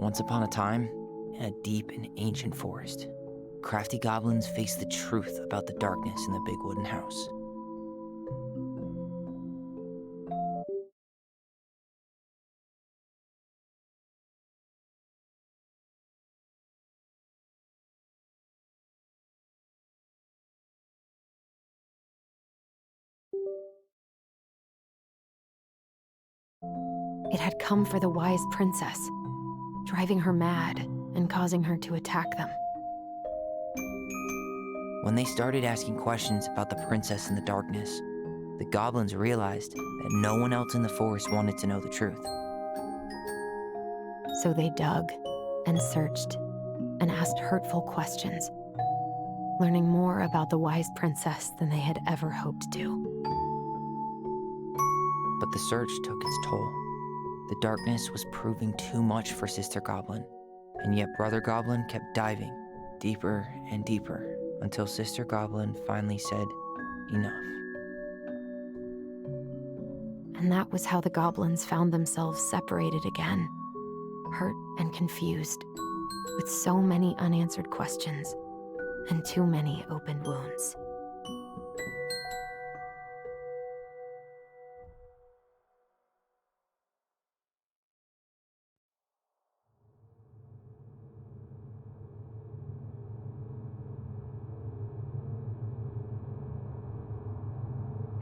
Once upon a time, in a deep and ancient forest, crafty goblins faced the truth about the darkness in the big wooden house. It had come for the wise princess, driving her mad and causing her to attack them. When they started asking questions about the princess in the darkness, the goblins realized that no one else in the forest wanted to know the truth. So they dug and searched and asked hurtful questions, learning more about the wise princess than they had ever hoped to. But the search took its toll. The darkness was proving too much for Sister Goblin, and yet Brother Goblin kept diving deeper and deeper until Sister Goblin finally said, "Enough." And that was how the goblins found themselves separated again, hurt and confused, with so many unanswered questions and too many open wounds.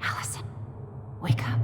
Allison, wake up.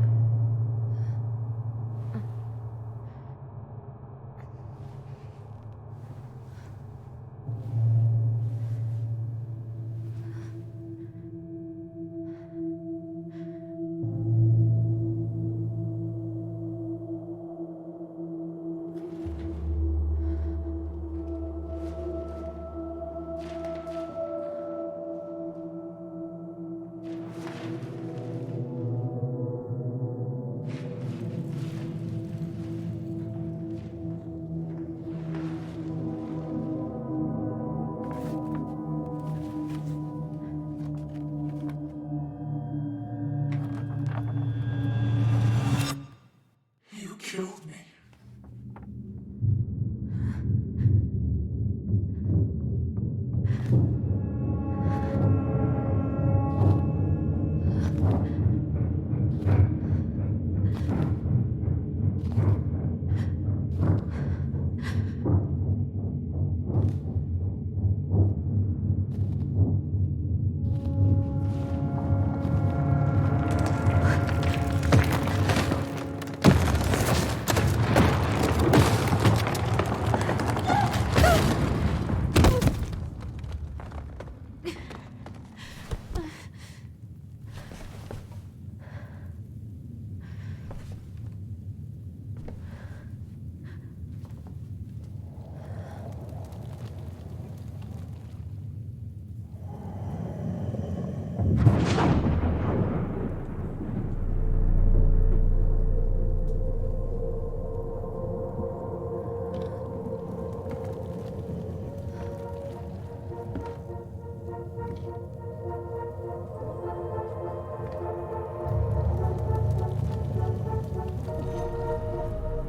You killed me.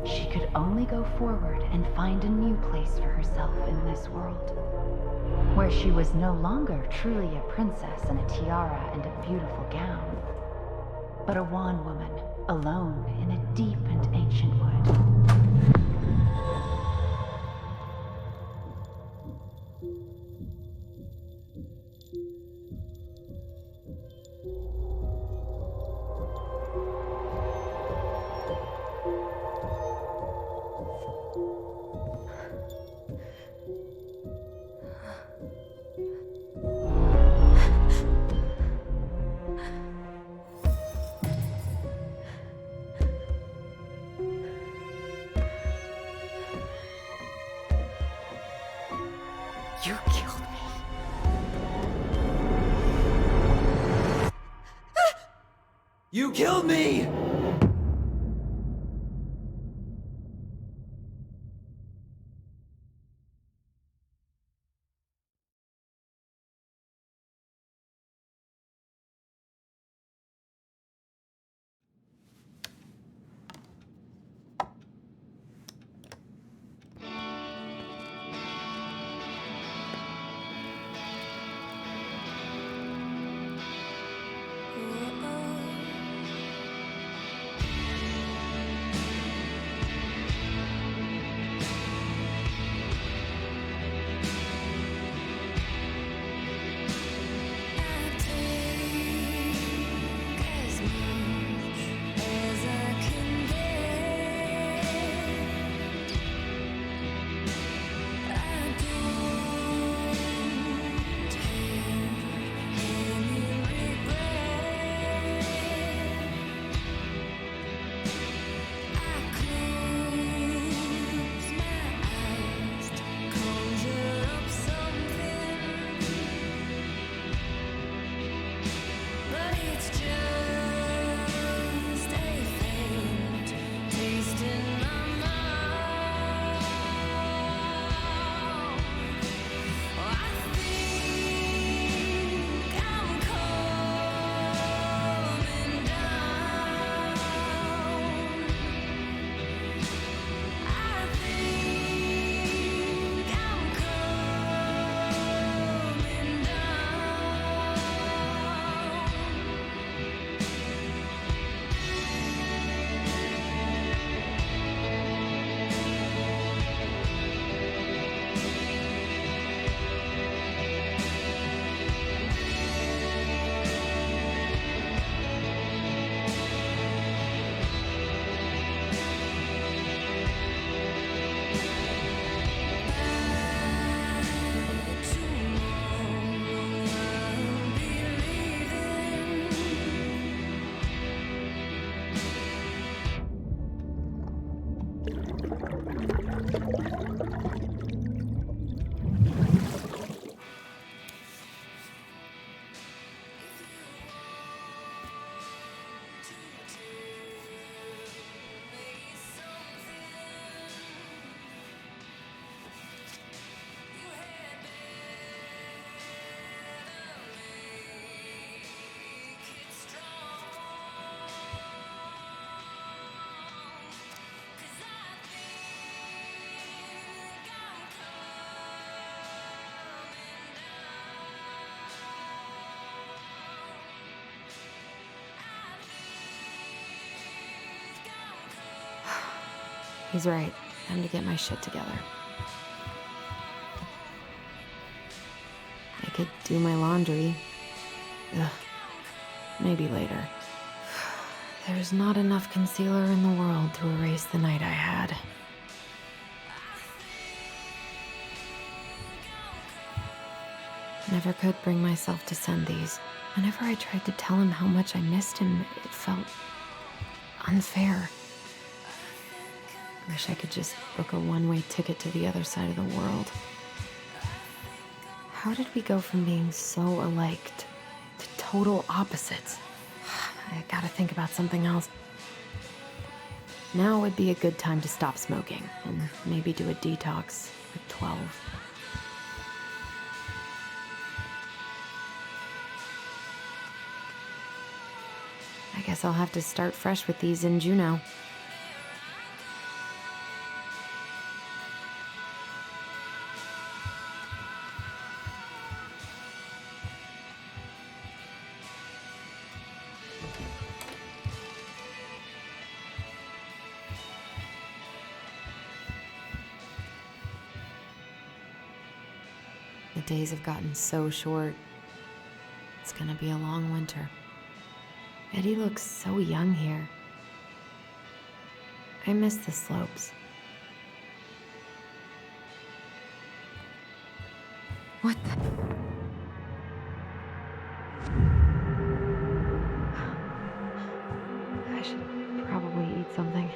She could only go forward and find a new place for herself in this world, where she was no longer truly a princess in a tiara and a beautiful gown, but a wan woman, alone in a deep and ancient wood. You killed me. You killed me! He's right. Time to get my shit together. I could do my laundry. Ugh. Maybe later. There's not enough concealer in the world to erase the night I had. Never could bring myself to send these. Whenever I tried to tell him how much I missed him, it felt unfair. Wish I could just book a one-way ticket to the other side of the world. How did we go from being so alike to total opposites? I gotta think about something else. Now would be a good time to stop smoking and maybe do a detox at 12. I guess I'll have to start fresh with these in Juneau. The days have gotten so short. It's gonna be a long winter. Eddie looks so young here. I miss the slopes. What the? I should probably eat something.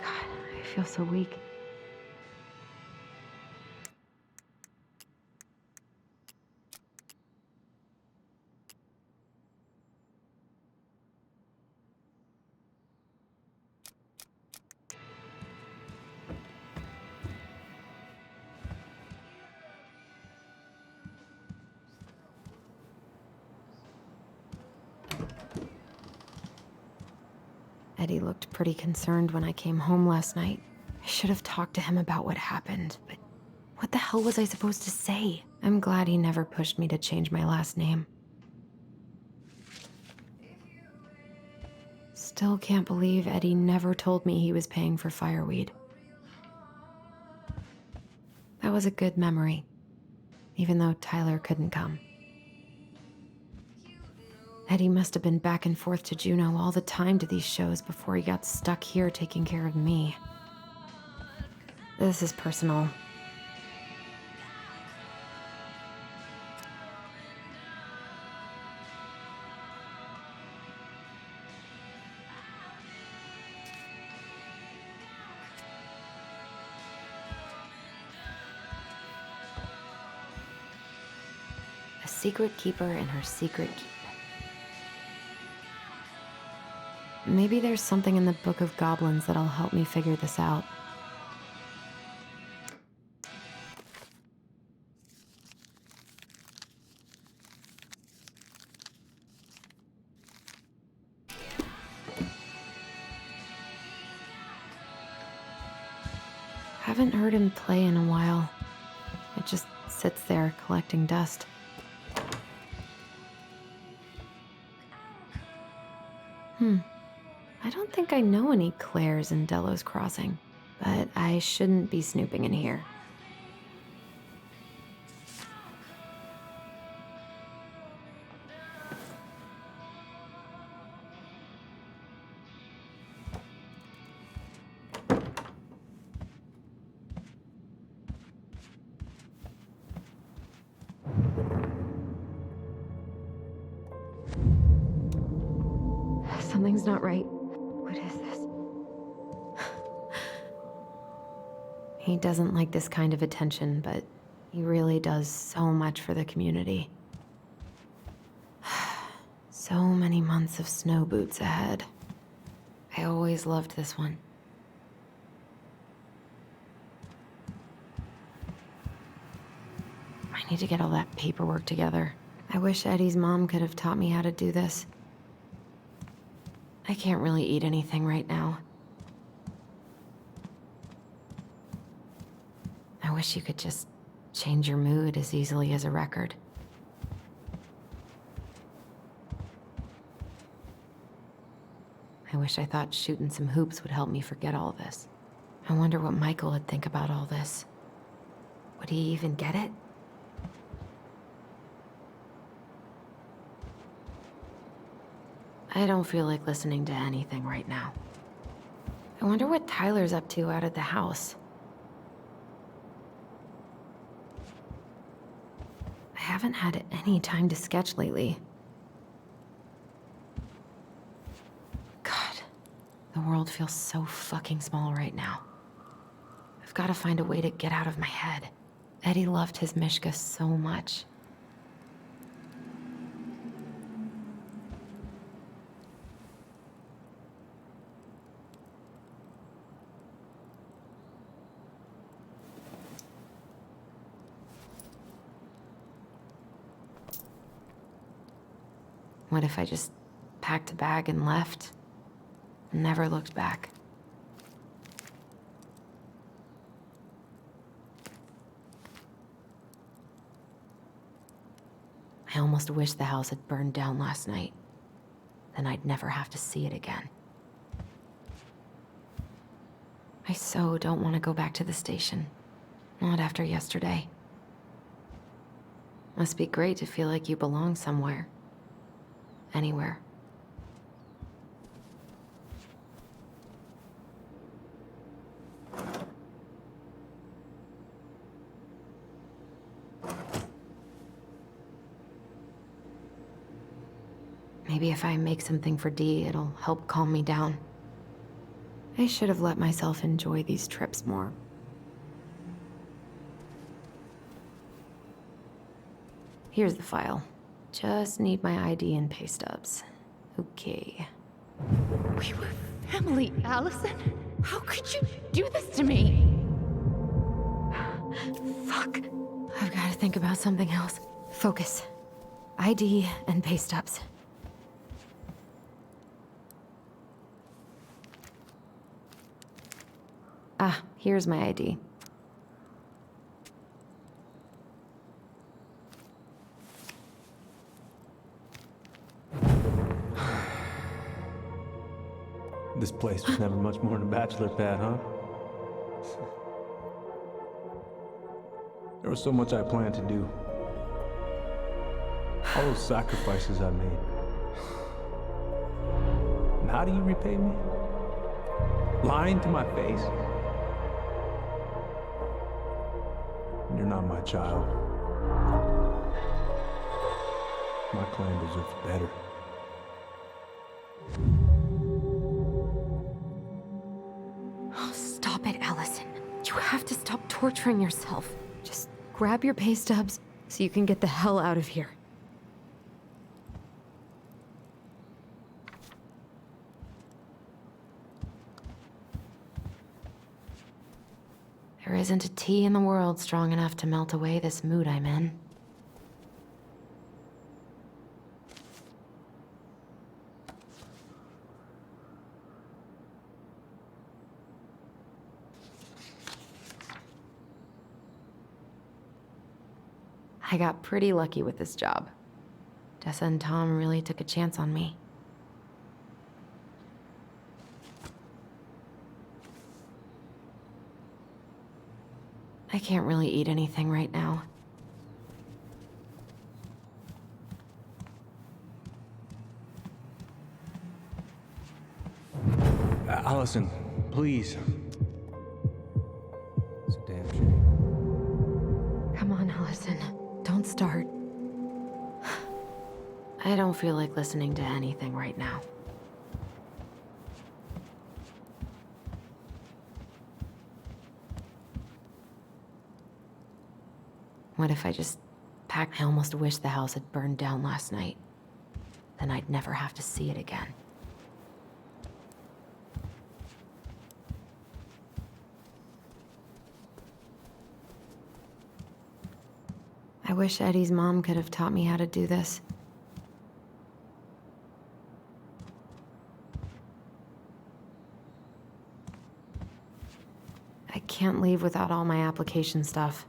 God, I feel so weak. Eddie looked pretty concerned when I came home last night. I should have talked to him about what happened, but what the hell was I supposed to say? I'm glad he never pushed me to change my last name. Still can't believe Eddie never told me he was paying for fireweed. That was a good memory, even though Tyler couldn't come. Eddie must have been back and forth to Juneau all the time to these shows before he got stuck here taking care of me. This is personal. A secret keeper and her secret keep. Maybe there's something in the Book of Goblins that'll help me figure this out. Haven't heard him play in a while. It just sits there collecting dust. I don't think I know any Claires in Delos Crossing, but I shouldn't be snooping in here. Something's not right. What is this? He doesn't like this kind of attention, but he really does so much for the community. So many months of snow boots ahead. I always loved this one. I need to get all that paperwork together. I wish Eddie's mom could have taught me how to do this. I can't really eat anything right now. I wish you could just change your mood as easily as a record. I wish I thought shooting some hoops would help me forget all this. I wonder what Michael would think about all this. Would he even get it? I don't feel like listening to anything right now. I wonder what Tyler's up to out at the house. I haven't had any time to sketch lately. God, the world feels so fucking small right now. I've got to find a way to get out of my head. Eddie loved his Mishka so much. What if I just packed a bag and left? Never looked back. I almost wish the house had burned down last night. Then I'd never have to see it again. I so don't want to go back to the station. Not after yesterday. Must be great to feel like you belong somewhere. Anywhere. Maybe if I make something for Dee, it'll help calm me down. I should have let myself enjoy these trips more. Here's the file. Just need my ID and pay stubs. Okay. We were family, Allison. How could you do this to me? Fuck. I've got to think about something else. Focus. ID and pay stubs. Ah, here's my ID. This place was never much more than a bachelor pad, huh? There was so much I planned to do. All those sacrifices I made. And how do you repay me? Lying to my face? You're not my child. My clan deserves better. Oh, stop it, Allison. You have to stop torturing yourself. Just grab your pay stubs so you can get the hell out of here. There isn't a tea in the world strong enough to melt away this mood I'm in. I got pretty lucky with this job. Tessa and Tom really took a chance on me. I can't really eat anything right now. Allison, please. It's a damn shame. Come on, Allison. Don't start. I don't feel like listening to anything right now. What if I just packed? I almost wish the house had burned down last night. Then I'd never have to see it again. I wish Eddie's mom could have taught me how to do this. I can't leave without all my application stuff.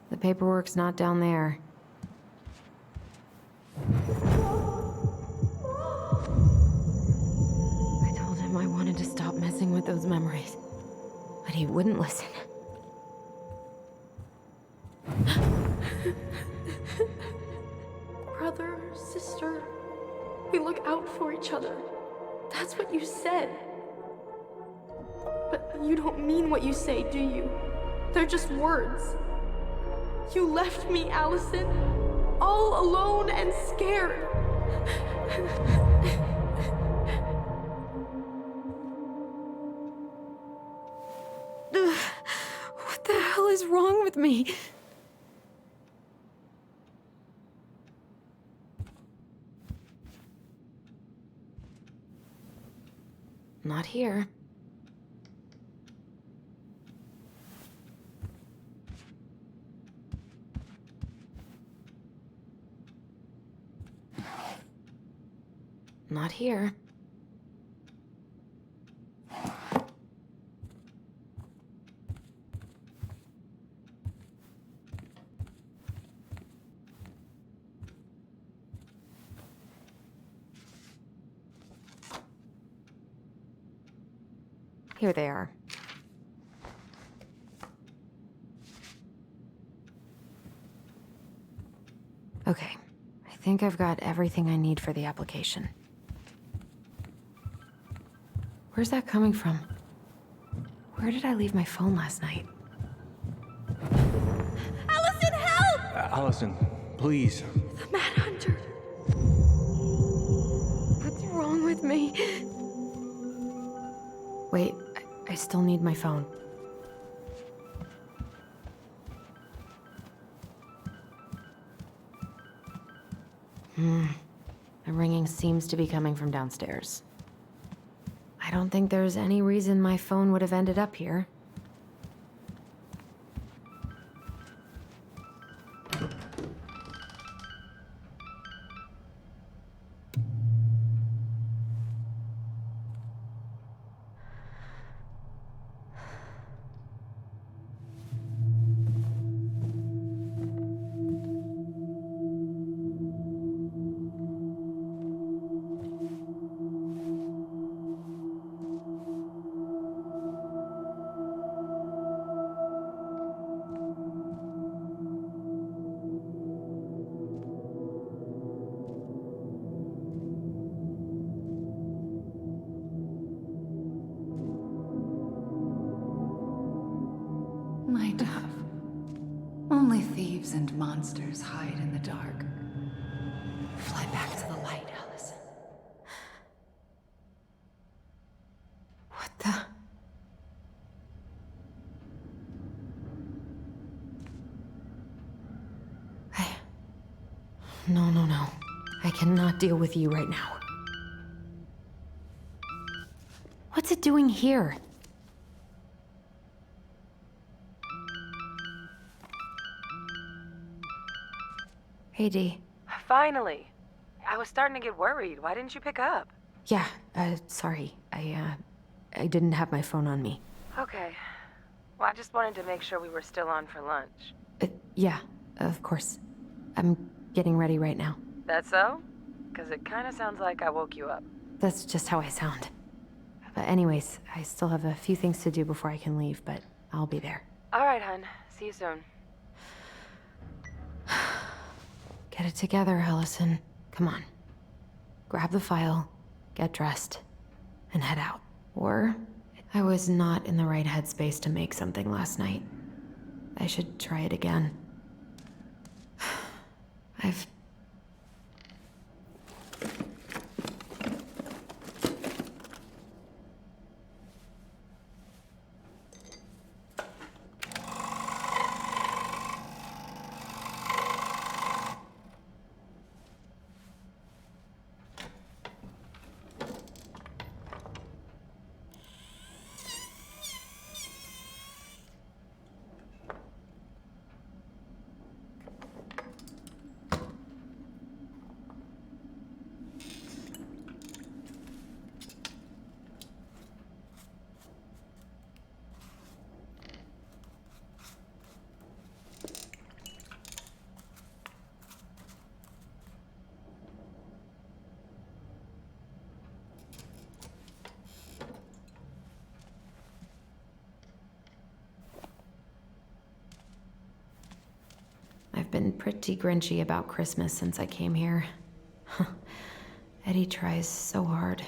The paperwork's not down there. I told him I wanted to stop stop messing with those memories. But he wouldn't listen. Brother, sister, we look out for each other. That's what you said. But you don't mean what you say, do you? They're just words. You left me, Allison, all alone and scared. What the hell is wrong with me? Not here. Not here. Here they are. Okay, I think I've got everything I need for the application. Where's that coming from? Where did I leave my phone last night? Allison, help! Allison, please. The Mad Hunter. What's wrong with me? Wait, I still need my phone. The ringing seems to be coming from downstairs. I don't think there's any reason my phone would have ended up here. My dove. Only thieves and monsters hide in the dark. Fly back to the light, Allison. What the? No. I cannot deal with you right now. What's it doing here? Hey, Dee. Finally. I was starting to get worried. Why didn't you pick up? Yeah, sorry. I didn't have my phone on me. Okay. Well, I just wanted to make sure we were still on for lunch. Yeah, of course. I'm getting ready right now. That so? Because it kind of sounds like I woke you up. That's just how I sound. But anyways, I still have a few things to do before I can leave, but I'll be there. All right, hun. See you soon. Get it together, Allison. Come on. Grab the file, get dressed, and head out. Or, I was not in the right headspace to make something last night. I should try it again. I've... been pretty grinchy about Christmas since I came here. Eddie tries so hard.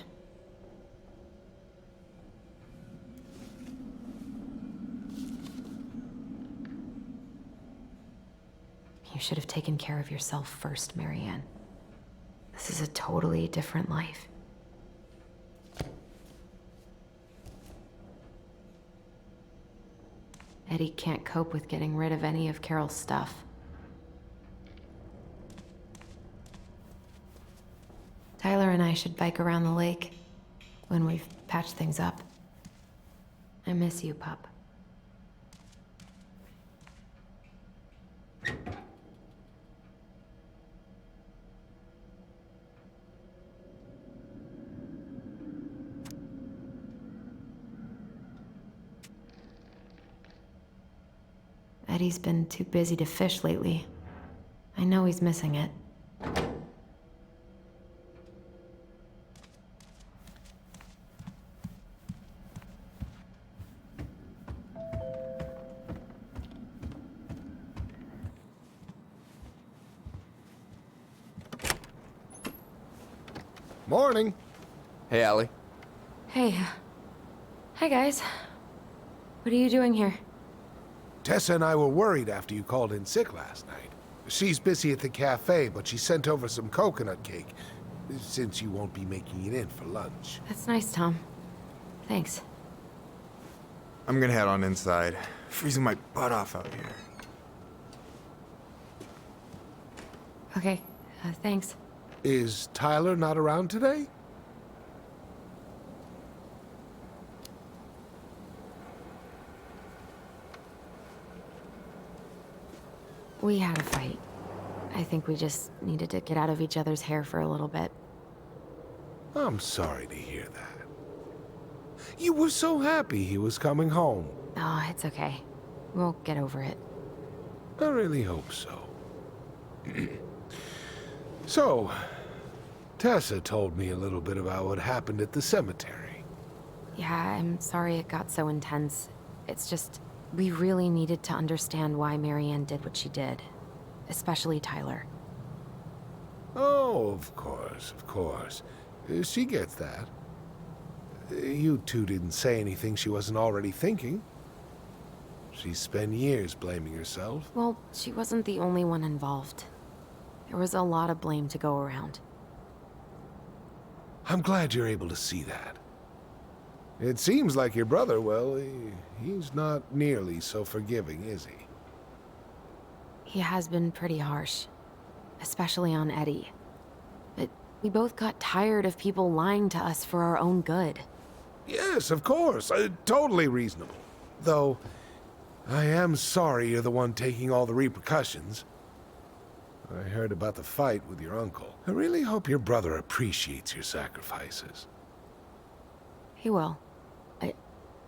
You should have taken care of yourself first, Marianne. This is a totally different life. Eddie can't cope with getting rid of any of Carol's stuff. Tyler and I should bike around the lake when we've patched things up. I miss you, pup. Eddie's been too busy to fish lately. I know he's missing it. Morning. Hey, Allie. Hey. Hi, guys. What are you doing here? Tessa and I were worried after you called in sick last night. She's busy at the cafe, but she sent over some coconut cake, since you won't be making it in for lunch. That's nice, Tom. Thanks. I'm gonna head on inside. Freezing my butt off out here. Okay, thanks. Is Tyler not around today? We had a fight. I think we just needed to get out of each other's hair for a little bit. I'm sorry to hear that. You were so happy he was coming home. Oh, it's okay. We'll get over it. I really hope so. So, Tessa told me a little bit about what happened at the cemetery. Yeah, I'm sorry it got so intense. It's just, we really needed to understand why Marianne did what she did. Especially Tyler. Oh, of course, of course. She gets that. You two didn't say anything she wasn't already thinking. She spent years blaming herself. Well, she wasn't the only one involved. There was a lot of blame to go around. I'm glad you're able to see that. It seems like your brother, well, he's not nearly so forgiving, is he? He has been pretty harsh. Especially on Eddie. But we both got tired of people lying to us for our own good. Yes, of course. Totally reasonable. Though, I am sorry you're the one taking all the repercussions. I heard about the fight with your uncle. I really hope your brother appreciates your sacrifices. He will.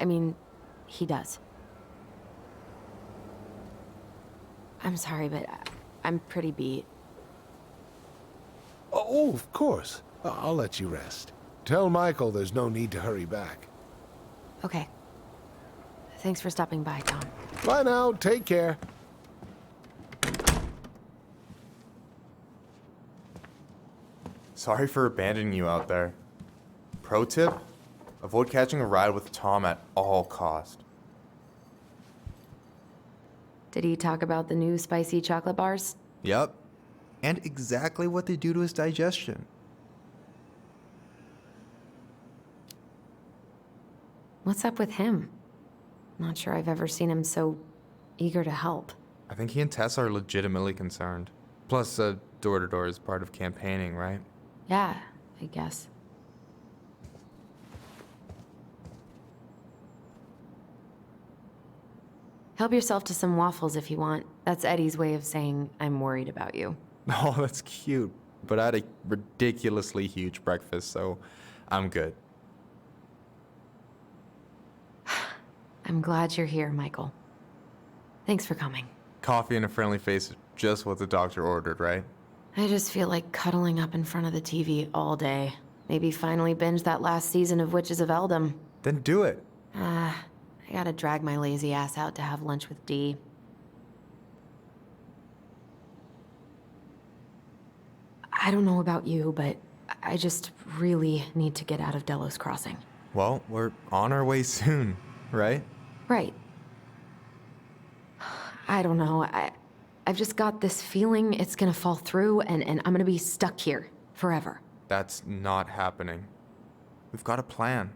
I mean, he does. I'm sorry, but I'm pretty beat. Oh, of course. I'll let you rest. Tell Michael there's no need to hurry back. Okay. Thanks for stopping by, Tom. Bye now. Take care. Sorry for abandoning you out there. Pro tip? Avoid catching a ride with Tom at all cost. Did he talk about the new spicy chocolate bars? Yep. And exactly what they do to his digestion. What's up with him? Not sure I've ever seen him so eager to help. I think he and Tess are legitimately concerned. Plus, door-to-door is part of campaigning, right? Yeah, I guess. Help yourself to some waffles if you want. That's Eddie's way of saying, I'm worried about you. Oh, that's cute. But I had a ridiculously huge breakfast, so I'm good. I'm glad you're here, Michael. Thanks for coming. Coffee and a friendly face is just what the doctor ordered, right? I just feel like cuddling up in front of the TV all day. Maybe finally binge that last season of Witches of Eldom. Then do it. I gotta drag my lazy ass out to have lunch with Dee. I don't know about you, but I just really need to get out of Delos Crossing. Well, we're on our way soon, right? Right. I don't know. I've just got this feeling it's gonna fall through and I'm gonna be stuck here forever. That's not happening. We've got a plan.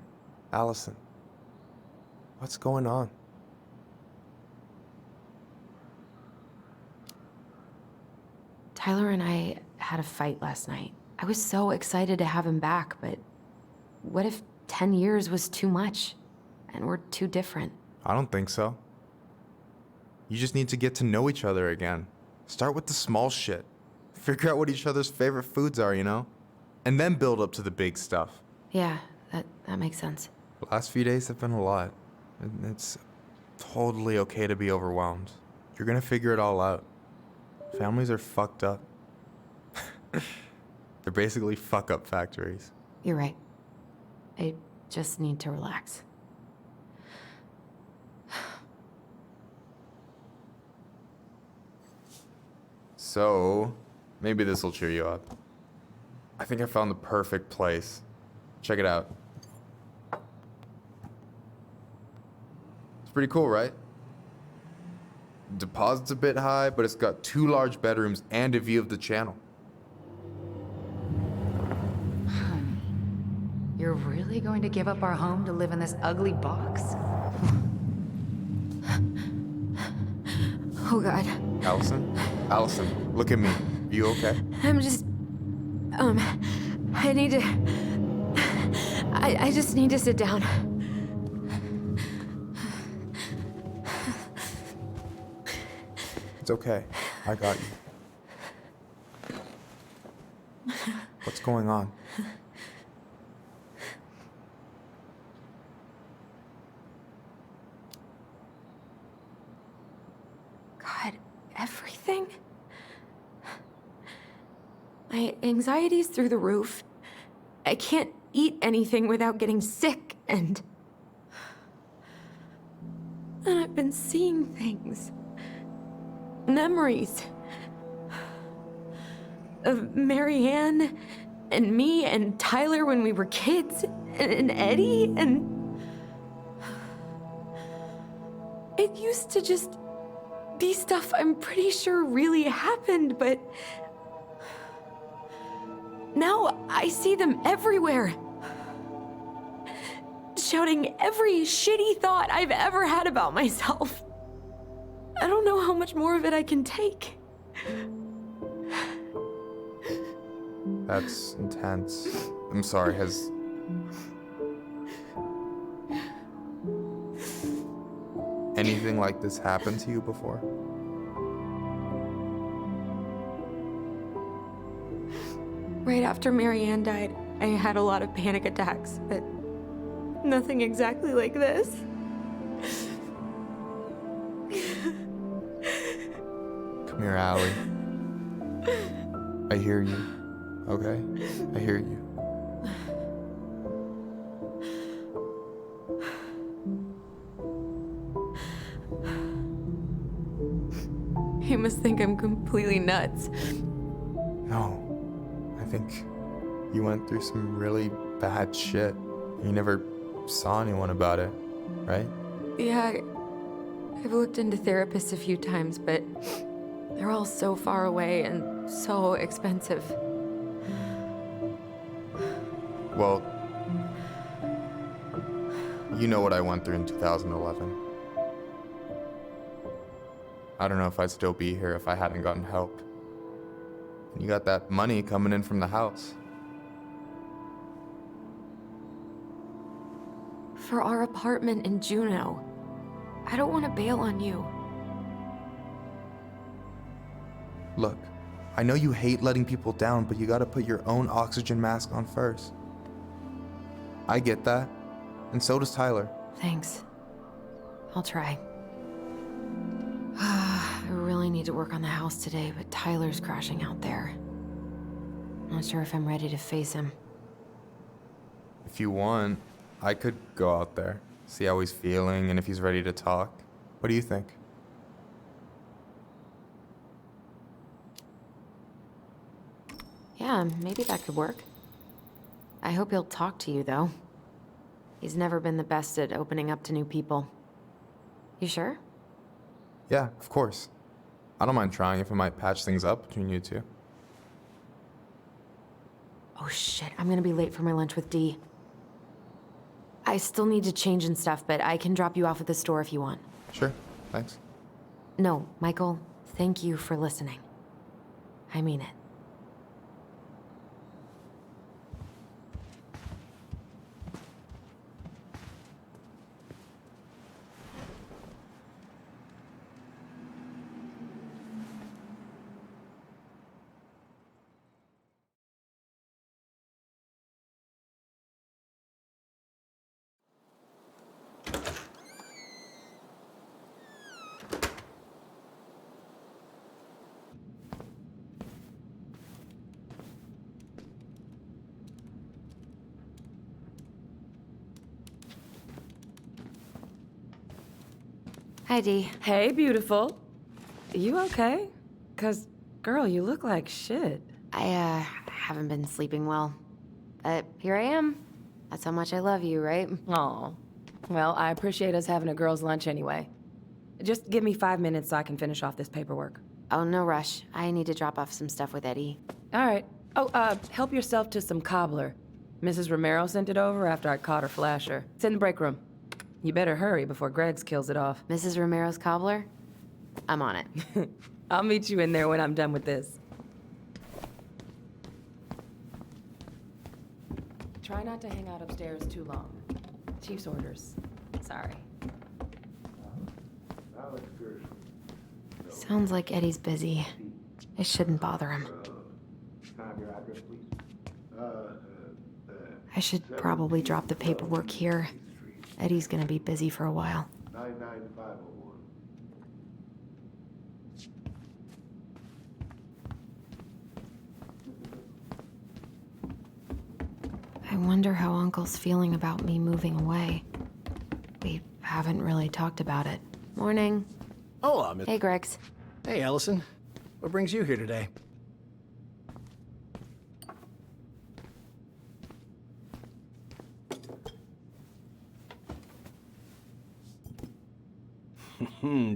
Allison, what's going on? Tyler and I had a fight last night. I was so excited to have him back, but what if 10 years was too much and we're too different? I don't think so. You just need to get to know each other again. Start with the small shit. Figure out what each other's favorite foods are, you know? And then build up to the big stuff. Yeah, that makes sense. The last few days have been a lot. It's totally okay to be overwhelmed. You're gonna figure it all out. Families are fucked up. They're basically fuck-up factories. You're right. I just need to relax. So, maybe this will cheer you up. I think I found the perfect place. Check it out. It's pretty cool, right? Deposit's a bit high, but it's got 2 large bedrooms and a view of the channel. Honey, you're really going to give up our home to live in this ugly box? Oh God. Allison? Allison, look at me. You okay? I'm just... I need to... I just need to sit down. It's okay. I got you. What's going on? God, everything? My anxiety's through the roof. I can't eat anything without getting sick, and I've been seeing things. Memories. Of Marianne, and me, and Tyler when we were kids, and Eddie, and... It used to just be stuff I'm pretty sure really happened, but... Now I see them everywhere. Shouting every shitty thought I've ever had about myself. I don't know how much more of it I can take. That's intense. I'm sorry, has... anything like this happened to you before? Right after Marianne died, I had a lot of panic attacks, but nothing exactly like this. Come here, Allie. I hear you. Okay? I hear you. You must think I'm completely nuts. No. I think you went through some really bad shit. You never saw anyone about it, right? Yeah, I've looked into therapists a few times, but they're all so far away and so expensive. Well, you know what I went through in 2011. I don't know if I'd still be here if I hadn't gotten help. And you got that money coming in from the house. For our apartment in Juneau. I don't want to bail on you. Look, I know you hate letting people down, but you gotta put your own oxygen mask on first. I get that, and so does Tyler. Thanks. I'll try. I really need to work on the house today, but Tyler's crashing out there. Not sure if I'm ready to face him. If you want, I could go out there, see how he's feeling, and if he's ready to talk. What do you think? Yeah, maybe that could work. I hope he'll talk to you, though. He's never been the best at opening up to new people. You sure? Yeah, of course. I don't mind trying if it might patch things up between you two. Oh shit, I'm gonna be late for my lunch with Dee. I still need to change and stuff, but I can drop you off at the store if you want. Sure, thanks. No, Michael, thank you for listening. I mean it. Hi, Dee. Hey, beautiful. You okay? 'Cause, girl, you look like shit. I haven't been sleeping well. But here I am. That's how much I love you, right? Aw. Well, I appreciate us having a girls' lunch anyway. Just give me 5 minutes so I can finish off this paperwork. Oh, no rush. I need to drop off some stuff with Eddie. All right. Oh, help yourself to some cobbler. Mrs. Romero sent it over after I caught her flasher. It's in the break room. You better hurry before Greggs kills it off. Mrs. Romero's cobbler? I'm on it. I'll meet you in there when I'm done with this. Try not to hang out upstairs too long. Chief's orders. Sorry. Sounds like Eddie's busy. I shouldn't bother him. I should probably drop the paperwork here. Eddie's gonna be busy for a while. 99501. I wonder how Uncle's feeling about me moving away. We haven't really talked about it. Morning. Hola, Miss. Hey, Greggs. Hey, Allison. What brings you here today?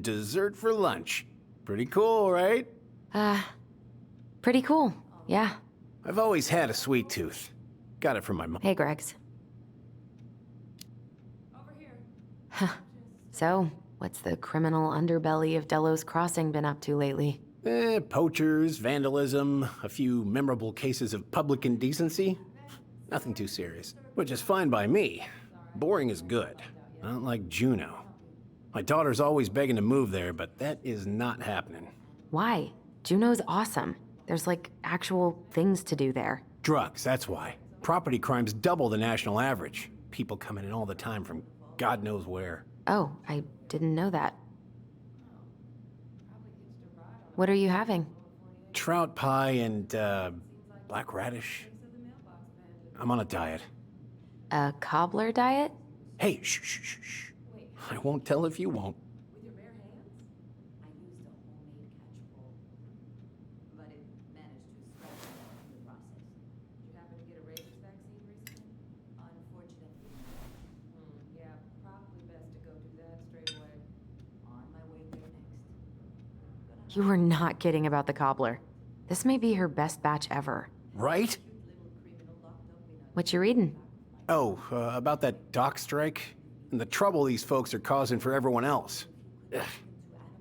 Dessert for lunch. Pretty cool, right? Pretty cool. Yeah. I've always had a sweet tooth. Got it from my mom. Hey, Greggs. So, what's the criminal underbelly of Delos Crossing been up to lately? Poachers, vandalism, a few memorable cases of public indecency. Nothing too serious. Which is fine by me. Boring is good. Not like Juneau. My daughter's always begging to move there, but that is not happening. Why? Juneau's awesome. There's like actual things to do there. Drugs, that's why. Property crimes double the national average. People coming in all the time from God knows where. Oh, I didn't know that. What are you having? Trout pie and, black radish. I'm on a diet. A cobbler diet? Hey, shh, shh, shh, shh. I won't tell if you won't. You were not kidding about the cobbler. This may be her best batch ever. Right? What you reading? Oh, about that dock strike? And the trouble these folks are causing for everyone else. Ugh,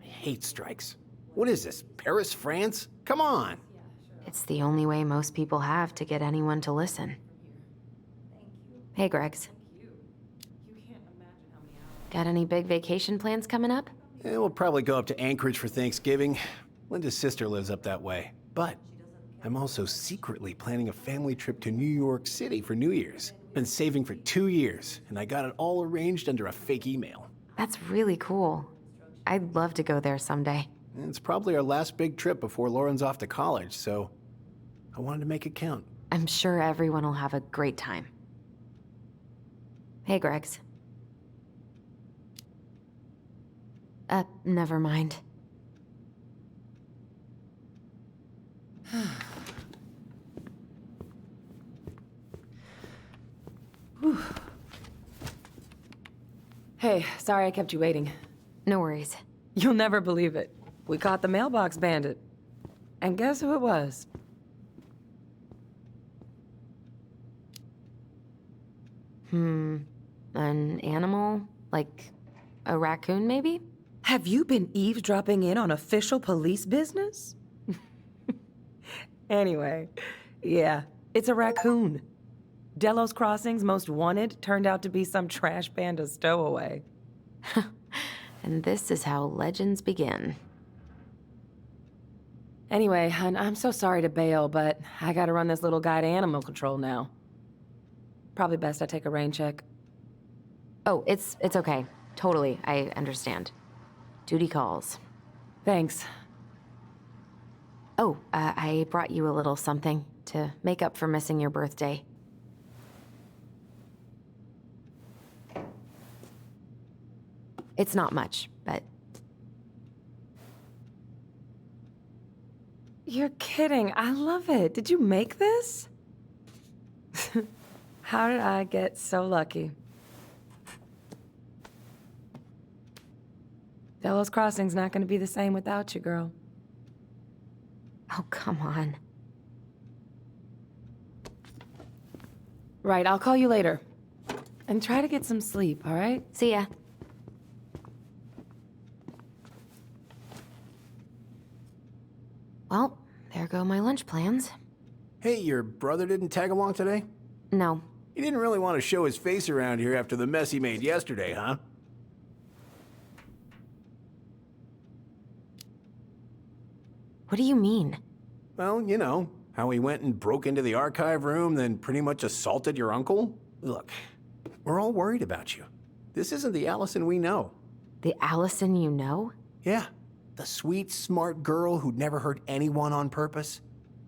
I hate strikes. What is this, Paris, France? Come on! It's the only way most people have to get anyone to listen. Hey, Greggs. Got any big vacation plans coming up? We'll probably go up to Anchorage for Thanksgiving. Linda's sister lives up that way. But I'm also secretly planning a family trip to New York City for New Year's. Been saving for 2 years, and I got it all arranged under a fake email. That's really cool. I'd love to go there someday. It's probably our last big trip before Lauren's off to college, so I wanted to make it count. I'm sure everyone will have a great time. Hey, Greggs. Never mind. Hey, sorry I kept you waiting. No worries. You'll never believe it. We caught the mailbox bandit. And guess who it was? An animal? Like a raccoon, maybe? Have you been eavesdropping in on official police business? Anyway, yeah, it's a raccoon. Delos Crossing's most wanted turned out to be some trash panda stowaway. And this is how legends begin. Anyway, hun, I'm so sorry to bail, but I gotta run this little guy to animal control now. Probably best I take a rain check. Oh, it's okay. Totally, I understand. Duty calls. Thanks. Oh, I brought you a little something to make up for missing your birthday. It's not much, but... You're kidding. I love it. Did you make this? How did I get so lucky? Delos Crossing's not gonna be the same without you, girl. Oh, come on. Right, I'll call you later. And try to get some sleep, all right? See ya. Well, there go my lunch plans. Hey, your brother didn't tag along today? No. He didn't really want to show his face around here after the mess he made yesterday, huh? What do you mean? Well, you know, how he went and broke into the archive room, then pretty much assaulted your uncle? Look, we're all worried about you. This isn't the Allison we know. The Allison you know? Yeah, the sweet, smart girl who'd never hurt anyone on purpose.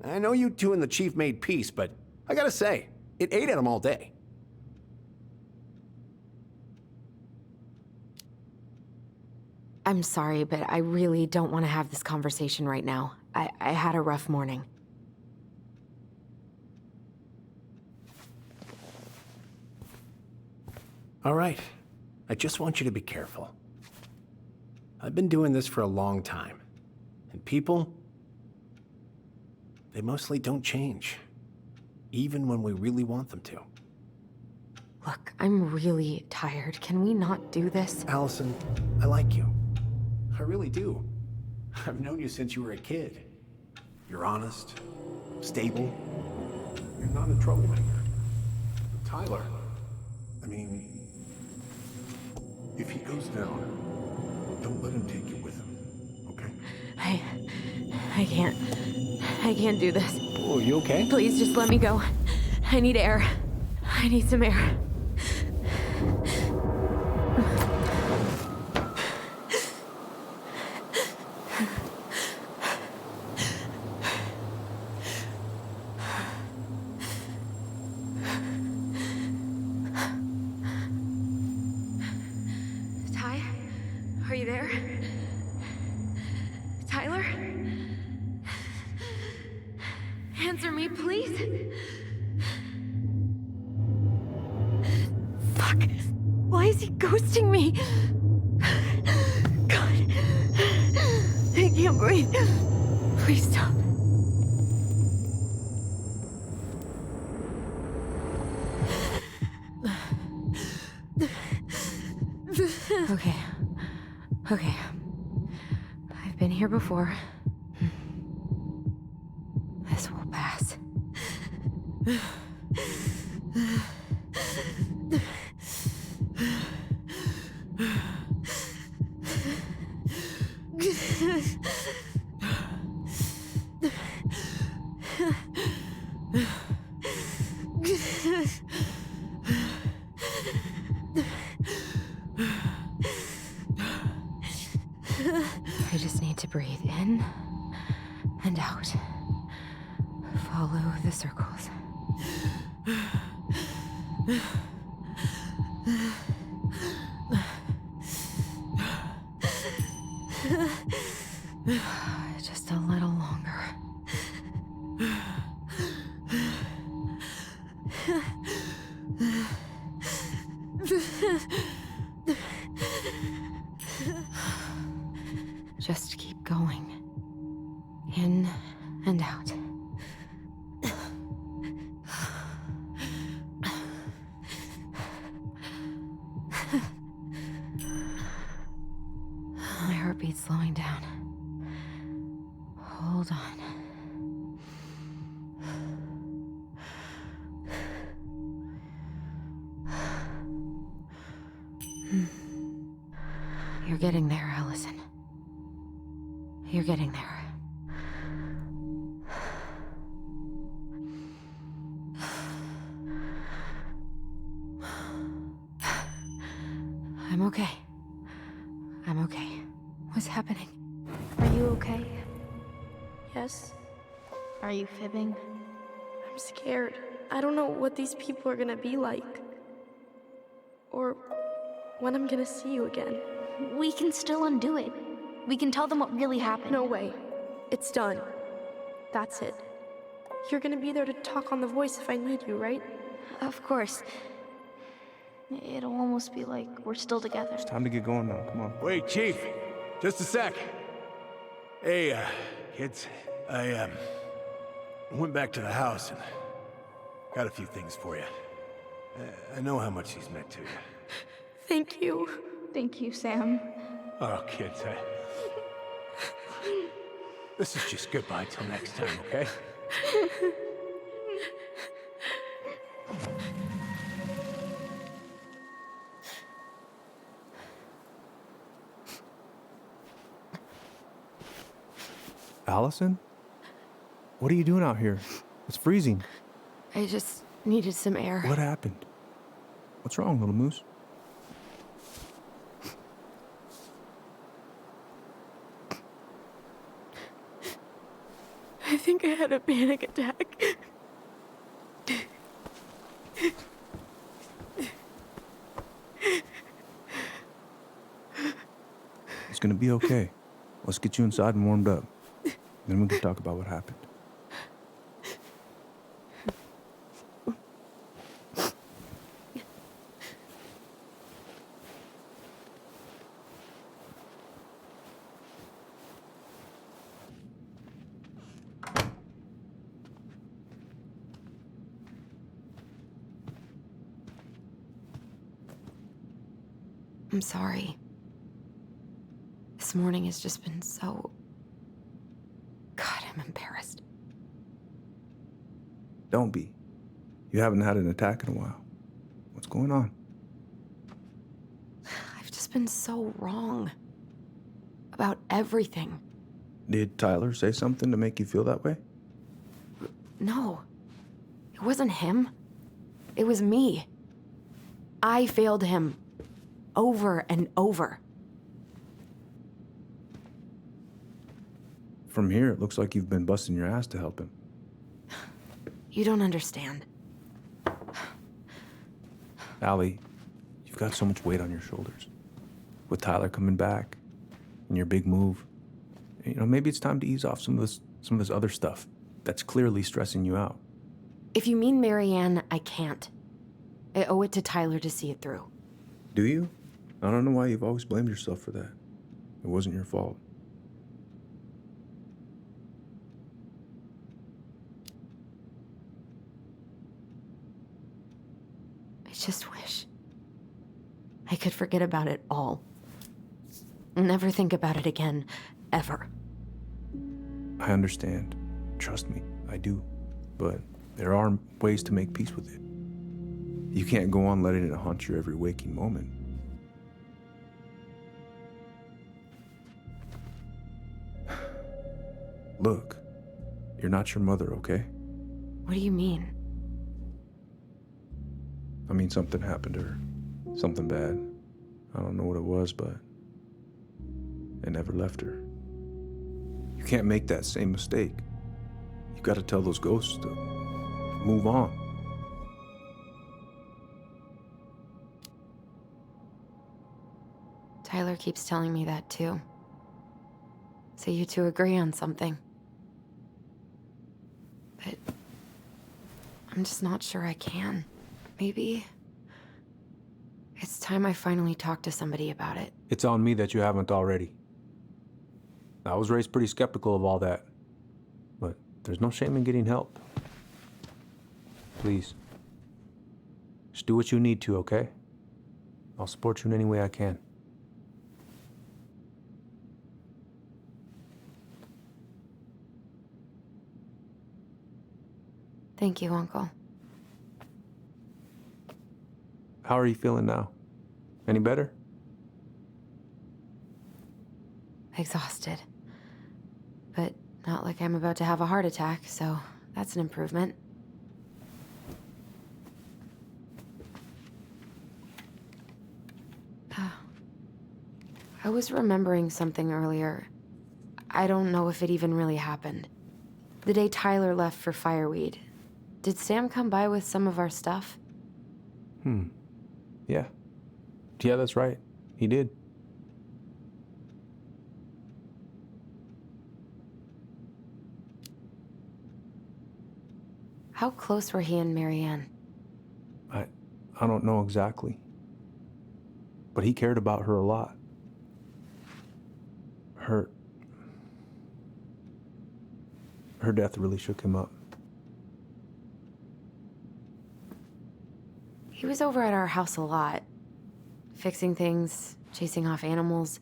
I know you two and the chief made peace, but I gotta say, it ate at him all day. I'm sorry, but I really don't want to have this conversation right now. I had a rough morning. All right, I just want you to be careful. I've been doing this for a long time, and people, they mostly don't change, even when we really want them to. Look, I'm really tired. Can we not do this? Allison, I like you. I really do. I've known you since you were a kid. You're honest, stable. You're not a troublemaker. Tyler, I mean, if he goes down, don't let him take you with him, okay? I can't do this. Oh, you okay? Please just let me go. I need air. I need some air. Ty? Are you there? Tyler? Answer me, please. Fuck. Why is he ghosting me? God. I can't breathe. Please stop. Okay. Okay. I've been here before. This will pass. I just need to breathe in and out. Follow the circles. Just a little longer. In and out. My heartbeat's slowing down. Hold on. You're getting there, Allison. You're getting there. I'm okay. I'm okay. What's happening? Are you okay? Yes. Are you fibbing? I'm scared. I don't know what these people are gonna be like. Or when I'm gonna see you again. We can still undo it. We can tell them what really happened. No way. It's done. That's it. You're gonna be there to talk on the voice if I need you, right? Of course. It'll almost be like we're still together. It's time to get going now. Come on. Wait, Chief. Just a sec. Hey, kids. I went back to the house and got a few things for you. I know how much these meant to you. Thank you. Thank you, Sam. Oh, kids, this is just goodbye till next time, okay? Allison? What are you doing out here? It's freezing. I just needed some air. What happened? What's wrong, little moose? I think I had a panic attack. It's gonna be okay. Let's get you inside and warmed up. Then we can talk about what happened. I'm sorry. This morning has just been so... God, I'm embarrassed. Don't be. You haven't had an attack in a while. What's going on? I've just been so wrong. About everything. Did Tyler say something to make you feel that way? No. It wasn't him. It was me. I failed him. Over and over. From here, it looks like you've been busting your ass to help him. You don't understand. Allie, you've got so much weight on your shoulders. With Tyler coming back, and your big move, you know, maybe it's time to ease off some of this other stuff that's clearly stressing you out. If you mean Marianne, I can't. I owe it to Tyler to see it through. Do you? I don't know why you've always blamed yourself for that. It wasn't your fault. I just wish I could forget about it all. Never think about it again, ever. I understand. Trust me, I do. But there are ways to make peace with it. You can't go on letting it haunt your every waking moment. Look, you're not your mother, okay? What do you mean? I mean, something happened to her. Something bad. I don't know what it was, but it never left her. You can't make that same mistake. You gotta tell those ghosts to move on. Tyler keeps telling me that too. So you two agree on something. But I'm just not sure I can. Maybe it's time I finally talk to somebody about it. It's on me that you haven't already. I was raised pretty skeptical of all that. There's no shame in getting help. Please. Just do what you need to, okay? I'll support you in any way I can. Thank you, Uncle. How are you feeling now? Any better? Exhausted. But not like I'm about to have a heart attack, so that's an improvement. I was remembering something earlier. I don't know if it even really happened. The day Tyler left for Fireweed, did Sam come by with some of our stuff? Yeah. Yeah, that's right. He did. How close were he and Marianne? I don't know exactly. But he cared about her a lot. Her death really shook him up. He was over at our house a lot. Fixing things, chasing off animals.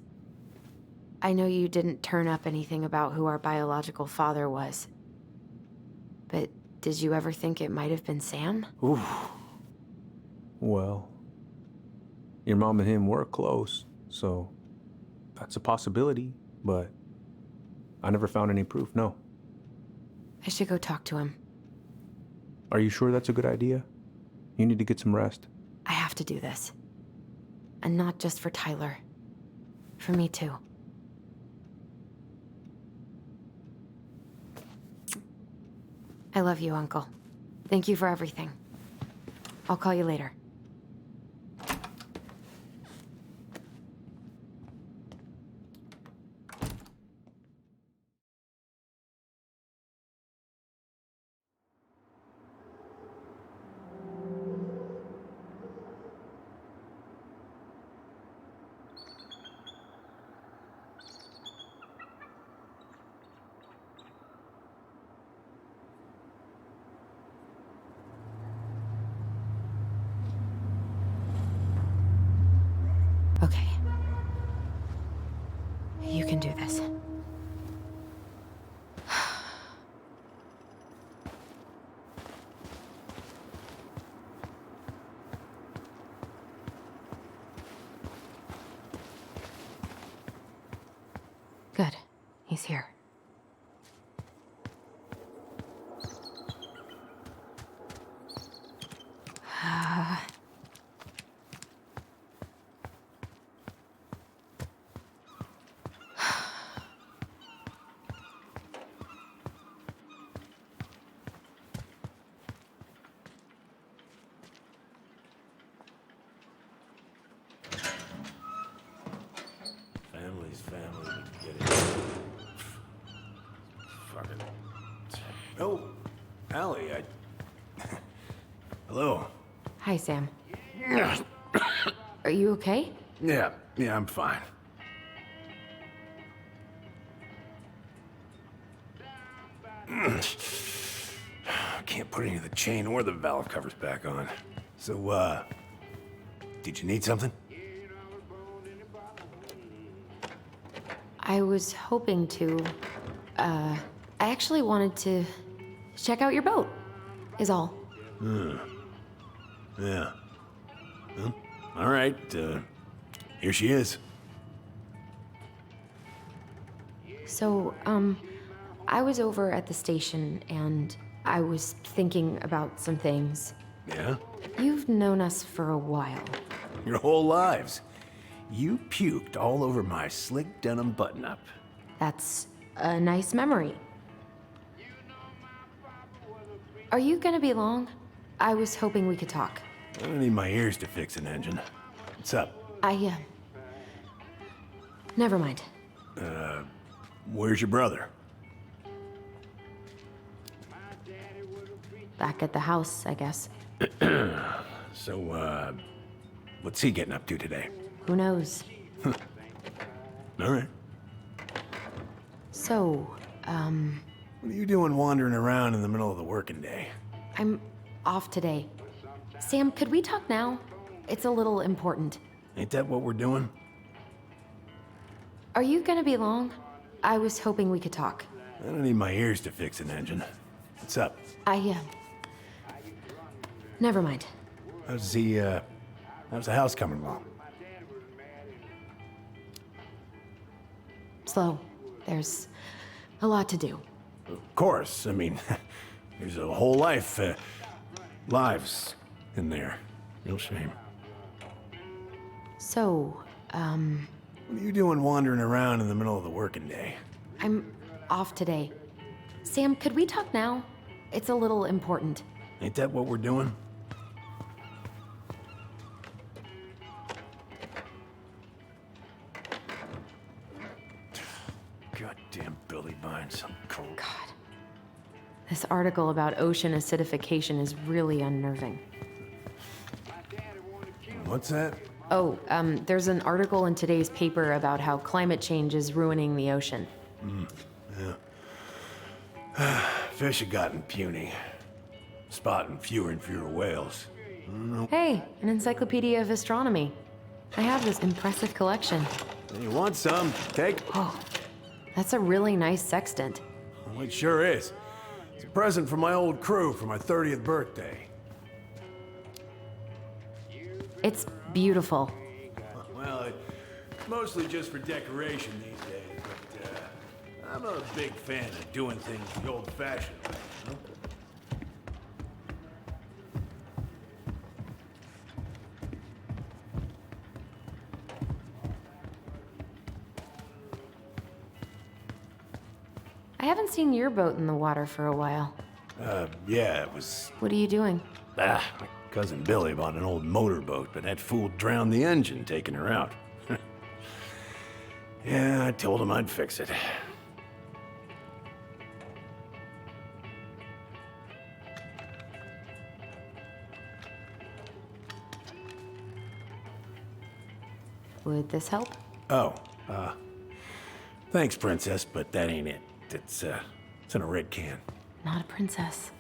I know you didn't turn up anything about who our biological father was. But did you ever think it might have been Sam? Ooh. Well, your mom and him were close, so that's a possibility, but I never found any proof, no. I should go talk to him. Are you sure that's a good idea? You need to get some rest. I have to do this. And not just for Tyler. For me too. I love you, Uncle. Thank you for everything. I'll call you later. Okay. You can do this. Good. He's here. Family's family. Get it. Fuck it. Oh, Allie, Hello. Hi, Sam. Are you okay? Yeah, I'm fine. Can't put any of the chain or the valve covers back on. So, did you need something? I was hoping to, I actually wanted to check out your boat, is all. Yeah. Well, all right, here she is. So, I was over at the station and I was thinking about some things. Yeah? You've known us for a while. Your whole lives. You puked all over my slick denim button-up. That's a nice memory. Are you gonna be long? I was hoping we could talk. I don't need my ears to fix an engine. What's up? Never mind. Where's your brother? Back at the house, I guess. So, what's he getting up to today? Who knows? All right. So, What are you doing wandering around in the middle of the working day? I'm off today. Sam, could we talk now? It's a little important. Ain't that what we're doing? Are you gonna be long? I was hoping we could talk. I don't need my ears to fix an engine. What's up? Never mind. How's the house coming along? Slow. There's a lot to do. Of course. I mean, there's a whole lives in there. Real shame. So, What are you doing wandering around in the middle of the working day? I'm off today. Sam, could we talk now? It's a little important. Ain't that what we're doing? Goddamn Billy Vines, I'm cold. God. This article about ocean acidification is really unnerving. What's that? Oh, there's an article in today's paper about how climate change is ruining the ocean. Yeah. Fish have gotten puny. Spotting fewer and fewer whales. Hey, an encyclopedia of astronomy. I have this impressive collection. You want some? Take. Oh, that's a really nice sextant. Well, it sure is. It's a present from my old crew for my 30th birthday. It's beautiful. Well, it's mostly just for decoration these days, but I'm a big fan of doing things the old-fashioned way, you know? I haven't seen your boat in the water for a while. Yeah, it was... What are you doing? My cousin Billy bought an old motorboat, but that fool drowned the engine taking her out. Yeah, I told him I'd fix it. Would this help? Oh, thanks, Princess, but that ain't it. It's in a red can. Not a princess.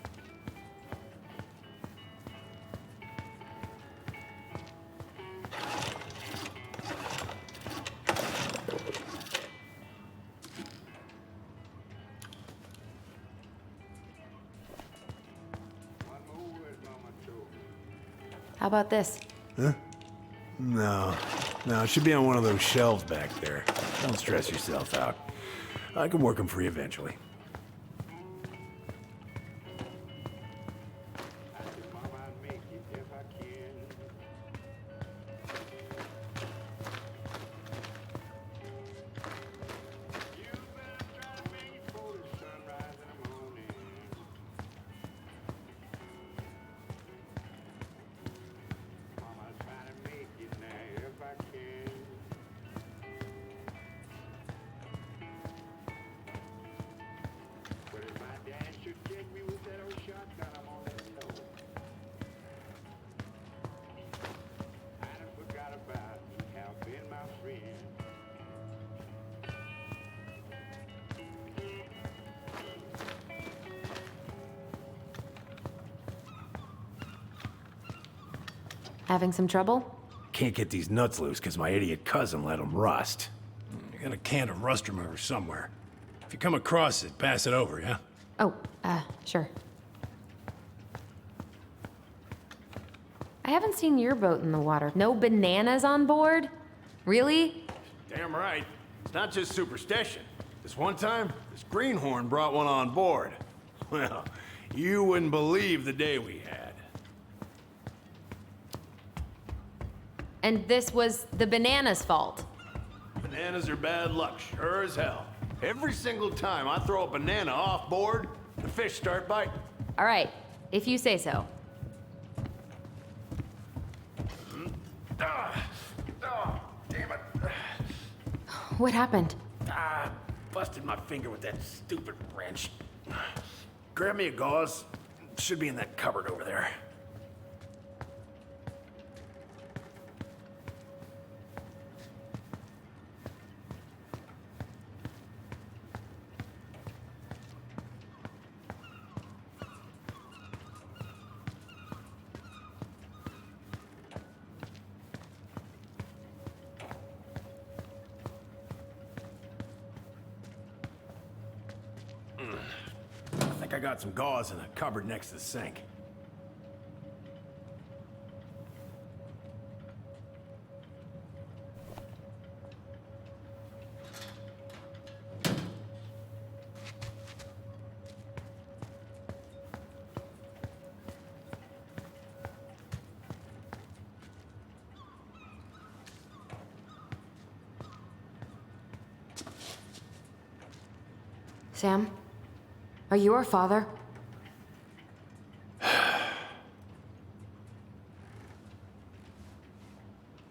How about this? Huh? No, it should be on one of those shelves back there. Don't stress yourself out. I can work them for you eventually. Having some trouble? Can't get these nuts loose because my idiot cousin let them rust. I got a can of rust remover somewhere. If you come across it, pass it over, yeah? Oh, sure. I haven't seen your boat in the water. No bananas on board? Really? Damn right. It's not just superstition. This one time, this greenhorn brought one on board. Well, you wouldn't believe the day we had. And this was the banana's fault. Bananas are bad luck, sure as hell. Every single time I throw a banana off board, the fish start biting. All right, if you say so. Damn it. What happened? Busted my finger with that stupid wrench. Grab me a gauze. Should be in that cupboard over there. I got some gauze in a cupboard next to the sink. Sam? Are you our father?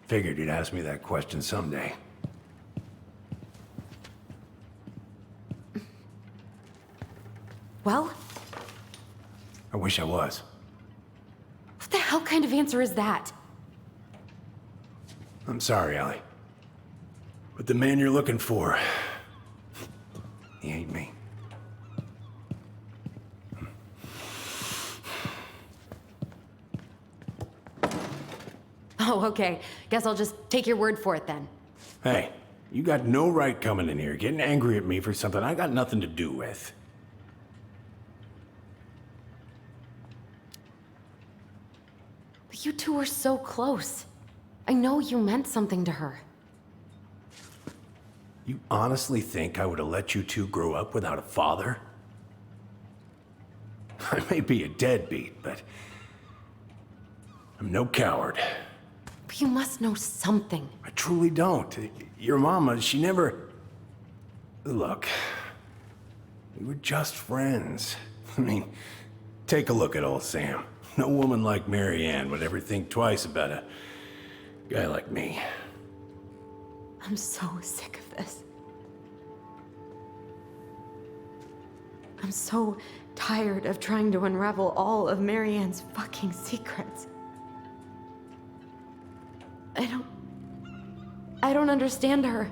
Figured you'd ask me that question someday. Well? I wish I was. What the hell kind of answer is that? I'm sorry, Allie. But the man you're looking for, he ain't me. Oh, okay. Guess I'll just take your word for it then. Hey, you got no right coming in here getting angry at me for something I got nothing to do with. But you two were so close. I know you meant something to her. You honestly think I would have let you two grow up without a father? I may be a deadbeat, but I'm no coward. But you must know something. I truly don't. Your mama, she never... Look, we were just friends. I mean, take a look at old Sam. No woman like Mary Ann would ever think twice about a guy like me. I'm so sick of this. I'm so tired of trying to unravel all of Mary Ann's fucking secrets. I don't understand her.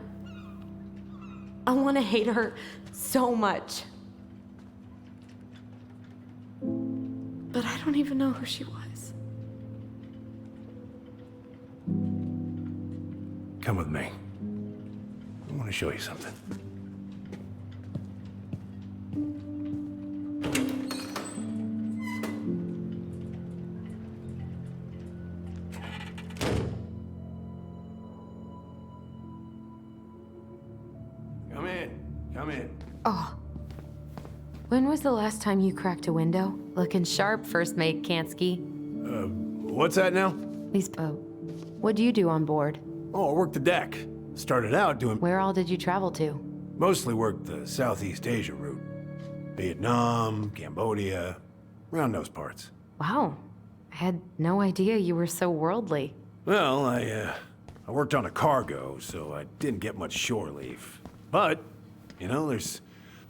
I want to hate her so much. But I don't even know who she was. Come with me. I want to show you something. Come in. Come in. Oh. When was the last time you cracked a window? Looking sharp, First Mate Kansky. What's that now? These, what do you do on board? Oh, I worked the deck. Started out doing... Where all did you travel to? Mostly worked the Southeast Asia route. Vietnam, Cambodia, around those parts. Wow. I had no idea you were so worldly. Well, I worked on a cargo, so I didn't get much shore leave. But, you know, there's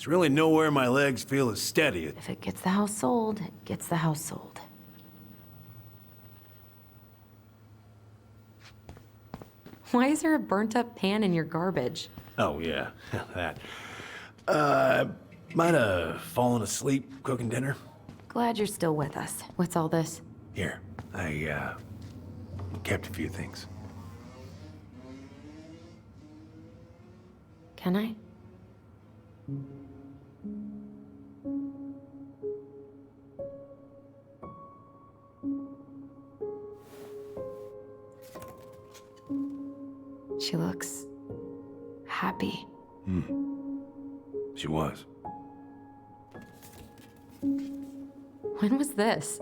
really nowhere my legs feel as steady. If it gets the house sold, it gets the house sold. Why is there a burnt-up pan in your garbage? Oh, yeah, that. Might have fallen asleep cooking dinner. Glad you're still with us. What's all this? Here, I kept a few things. Can I? She looks happy. She was. When was this?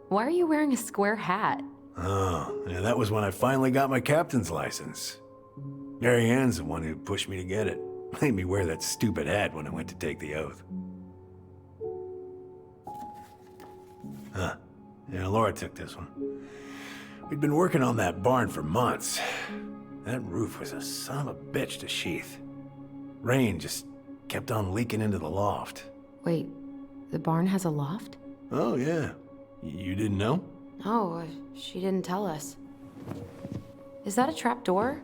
Why are you wearing a square hat? Oh, yeah, that was when I finally got my captain's license. Mary Ann's the one who pushed me to get it. Made me wear that stupid hat when I went to take the oath. Huh. Yeah, Laura took this one. We'd been working on that barn for months. That roof was a son of a bitch to sheath. Rain just kept on leaking into the loft. Wait, the barn has a loft? Oh, yeah. You didn't know? Oh, she didn't tell us. Is that a trap door?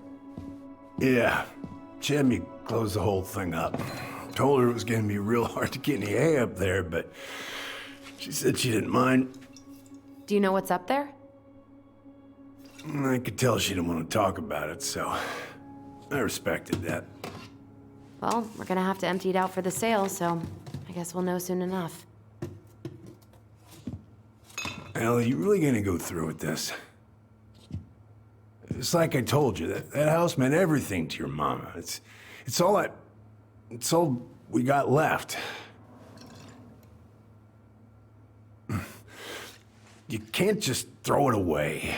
Yeah. She had me close the whole thing up. Told her it was gonna be real hard to get any hay up there, but she said she didn't mind. Do you know what's up there? I could tell she didn't want to talk about it, so I respected that. Well, we're gonna have to empty it out for the sale, so I guess we'll know soon enough. Ellie, you really gonna go through with this? It's like I told you, that house meant everything to your mama. It's all we got left. You can't just throw it away.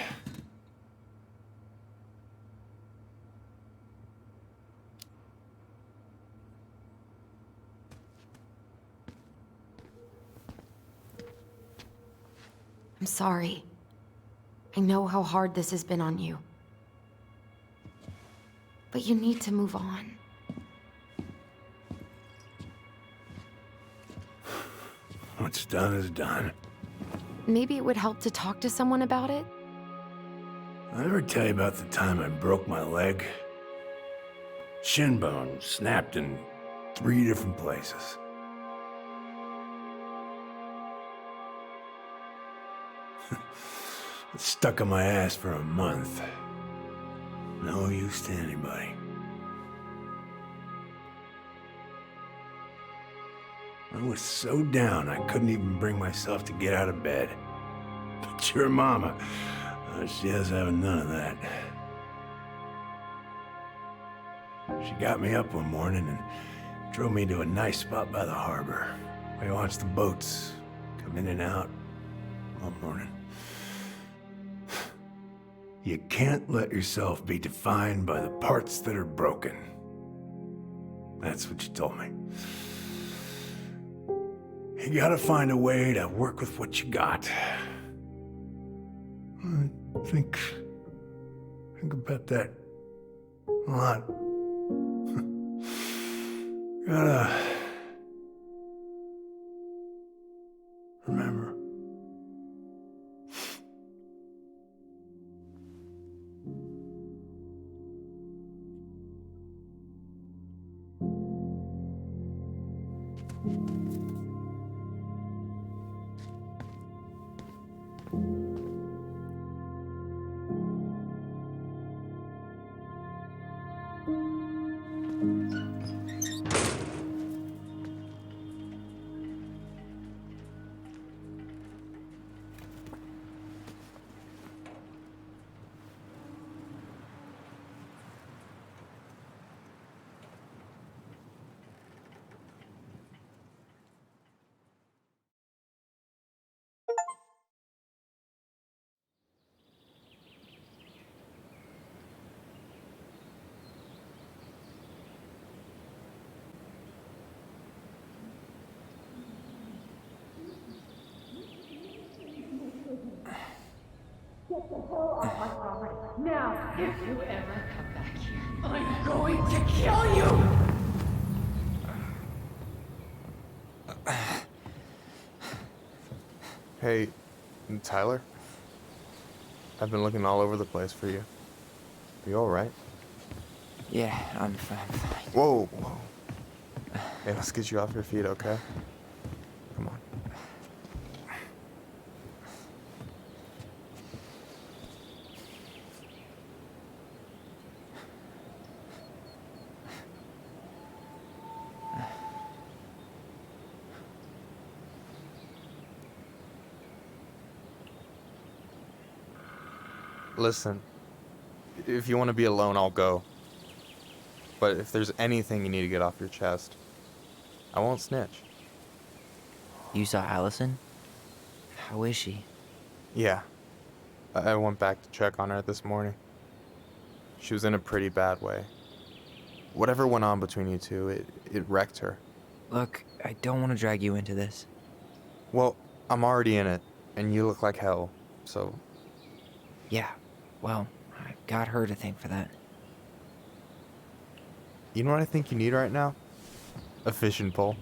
I'm sorry. I know how hard this has been on you. But you need to move on. What's done is done. Maybe it would help to talk to someone about it? I ever tell you about the time I broke my leg? Shin bone snapped in 3 different places. It stuck in my ass for a month. No use to anybody. I was so down I couldn't even bring myself to get out of bed. But your mama, she has having none of that. She got me up one morning and drove me to a nice spot by the harbor. I watched the boats come in and out all morning. You can't let yourself be defined by the parts that are broken. That's what you told me. You gotta find a way to work with what you got. Think about that a lot. Gotta remember. Get the hell off my property. Now, if you ever come back here, I'm going to kill you! Hey, Tyler? I've been looking all over the place for you. You alright? Yeah, I'm fine. Whoa, whoa. Hey, let's get you off your feet, okay? Come on. Listen, if you want to be alone, I'll go. But if there's anything you need to get off your chest, I won't snitch. You saw Allison? How is she? Yeah. I went back to check on her this morning. She was in a pretty bad way. Whatever went on between you two, it wrecked her. Look, I don't want to drag you into this. Well, I'm already in it, and you look like hell, so... Yeah, well, I got her to thank for that. You know what I think you need right now? A fishing pole.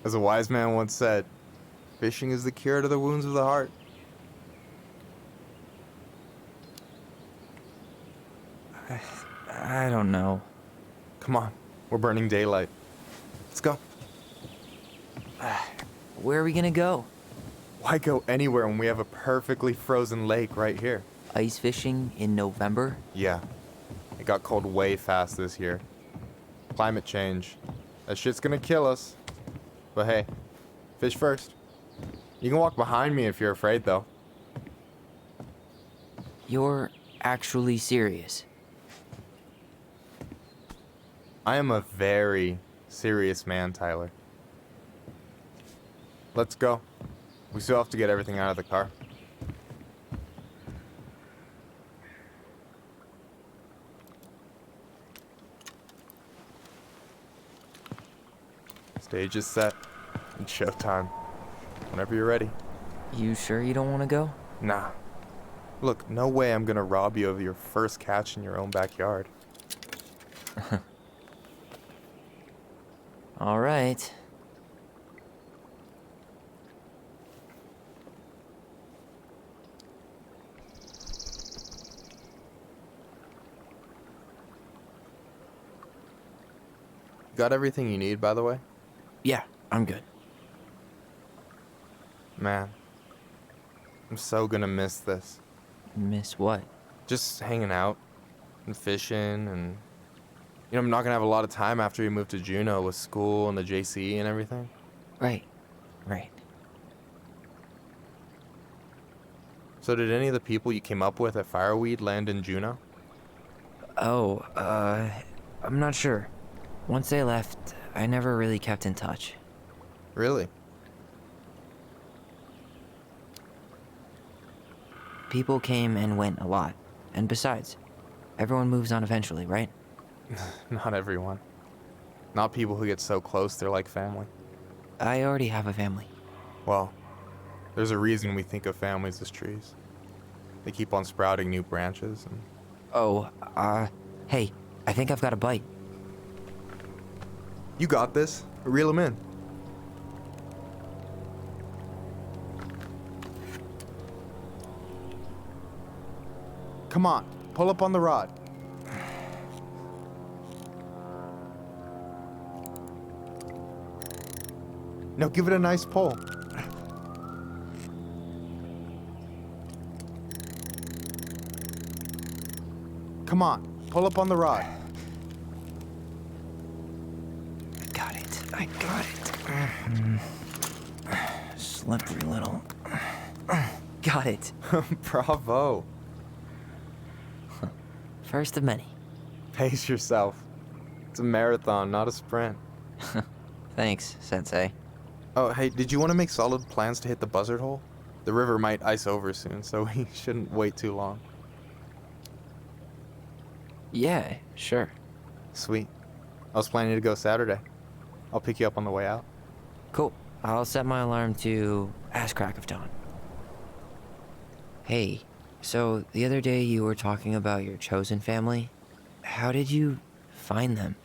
As a wise man once said, fishing is the cure to the wounds of the heart. I don't know. Come on, we're burning daylight. Let's go. Where are we gonna go? Why go anywhere when we have a perfectly frozen lake right here? Ice fishing in November? Yeah. It got cold way fast this year. Climate change. That shit's gonna kill us. But hey, fish first. You can walk behind me if you're afraid, though. You're actually serious? I am a very serious man, Tyler. Let's go. We still have to get everything out of the car. Stage is set. It's showtime. Whenever you're ready. You sure you don't want to go? Nah. Look, no way I'm gonna rob you of your first catch in your own backyard. All right. Got everything you need, by the way? Yeah, I'm good. Man, I'm so gonna miss this. Miss what? Just hanging out and fishing and... You know, I'm not gonna have a lot of time after we move to Juneau with school and the JCE and everything. Right. So did any of the people you came up with at Fireweed land in Juneau? Oh, I'm not sure. Once they left, I never really kept in touch. Really? People came and went a lot. And besides, everyone moves on eventually, right? Not everyone. Not people who get so close they're like family. I already have a family. Well, there's a reason we think of families as trees. They keep on sprouting new branches and... Oh, hey, I think I've got a bite. You got this. Reel them in. Come on, pull up on the rod. Now give it a nice pull. Come on, pull up on the rod. I got it. Slippery little. Got it. Bravo. First of many. Pace yourself. It's a marathon, not a sprint. Thanks, Sensei. Oh, hey, did you want to make solid plans to hit the buzzard hole? The river might ice over soon, so we shouldn't wait too long. Yeah, sure. Sweet. I was planning to go Saturday. I'll pick you up on the way out. Cool. I'll set my alarm to ass crack of dawn. Hey, so the other day you were talking about your chosen family. How did you find them?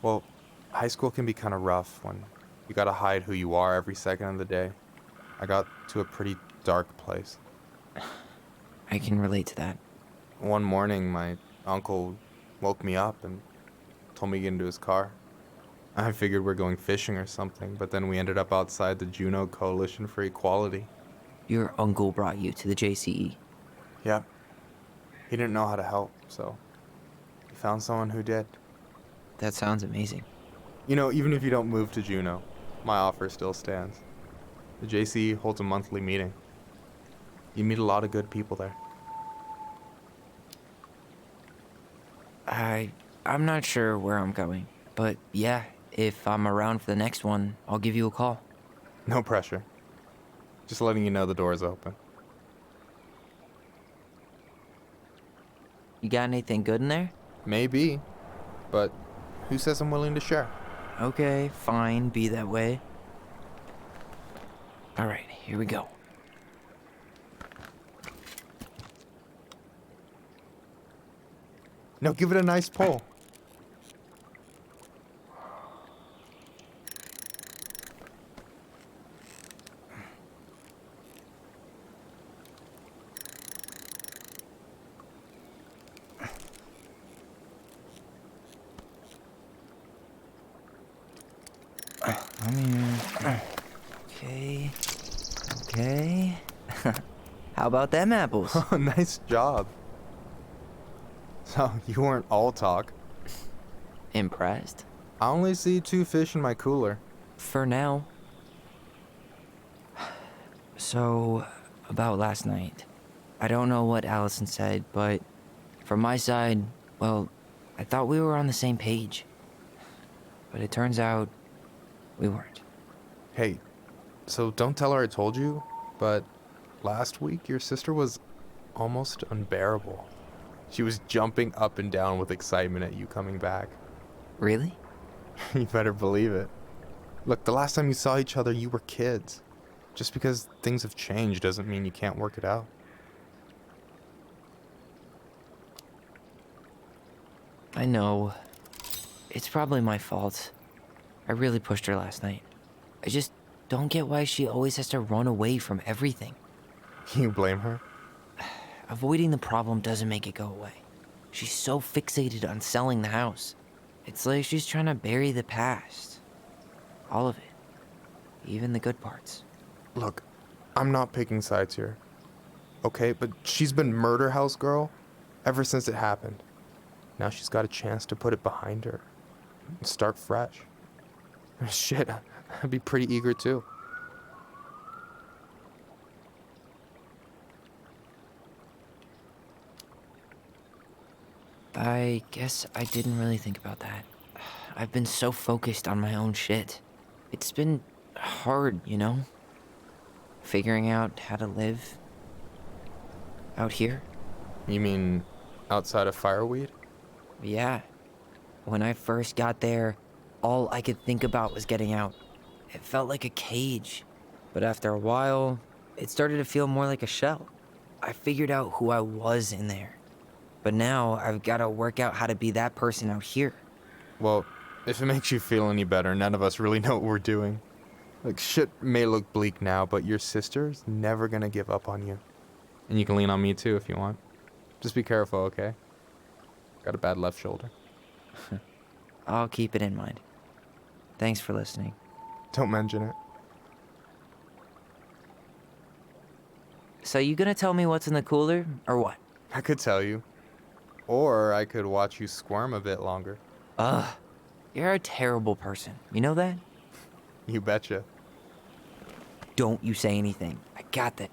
Well, high school can be kind of rough when you gotta hide who you are every second of the day. I got to a pretty dark place. I can relate to that. One morning, my uncle woke me up and told me to get into his car. I figured we're going fishing or something, but then we ended up outside the Juneau Coalition for Equality. Your uncle brought you to the JCE? Yep. He didn't know how to help, so he found someone who did. That sounds amazing. You know, even if you don't move to Juneau, my offer still stands. The JCE holds a monthly meeting. You meet a lot of good people there. I'm not sure where I'm going, but yeah, if I'm around for the next one, I'll give you a call. No pressure. Just letting you know the door is open. You got anything good in there? Maybe, but who says I'm willing to share? Okay, fine, be that way. All right, here we go. Now give it a nice pull. Okay. How about them apples? Oh, nice job. So, you weren't all talk. Impressed? I only see 2 fish in my cooler. For now. So, about last night. I don't know what Allison said, but from my side, well, I thought we were on the same page. But it turns out we weren't. Hey, so don't tell her I told you, but last week your sister was almost unbearable. She was jumping up and down with excitement at you coming back. Really? You better believe it. Look, the last time you saw each other, you were kids. Just because things have changed doesn't mean you can't work it out. I know. It's probably my fault. I really pushed her last night. I just don't get why she always has to run away from everything. You blame her? Avoiding the problem doesn't make it go away. She's so fixated on selling the house. It's like she's trying to bury the past. All of it. Even the good parts. Look, I'm not picking sides here. Okay, but she's been murder house girl ever since it happened. Now she's got a chance to put it behind her and start fresh. Shit, I'd be pretty eager too. I guess I didn't really think about that. I've been so focused on my own shit. It's been hard, you know? Figuring out how to live out here. You mean outside of Fireweed? Yeah. When I first got there, all I could think about was getting out. It felt like a cage. But after a while, it started to feel more like a shell. I figured out who I was in there. But now I've got to work out how to be that person out here. Well, if it makes you feel any better, none of us really know what we're doing. Like, shit may look bleak now, but your sister's never gonna give up on you. And you can lean on me too if you want. Just be careful, okay? Got a bad left shoulder. I'll keep it in mind. Thanks for listening. Don't mention it. So you gonna tell me what's in the cooler, or what? I could tell you. Or I could watch you squirm a bit longer. Ugh. You're a terrible person. You know that? You betcha. Don't you say anything. I got that.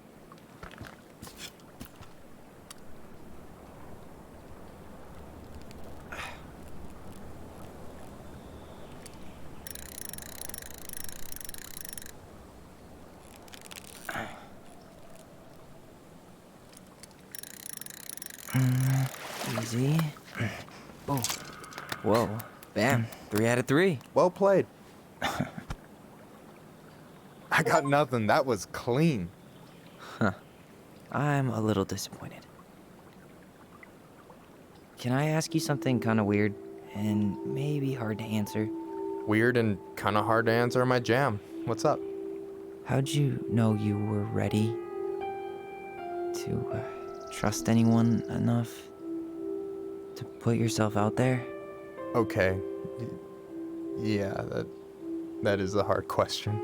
Easy. Oh. Whoa. Bam. 3 out of 3. Well played. I got nothing. That was clean. Huh. I'm a little disappointed. Can I ask you something kind of weird and maybe hard to answer? Weird and kind of hard to answer my jam. What's up? How'd you know you were ready to trust anyone enough to put yourself out there? Okay. Yeah, that is a hard question.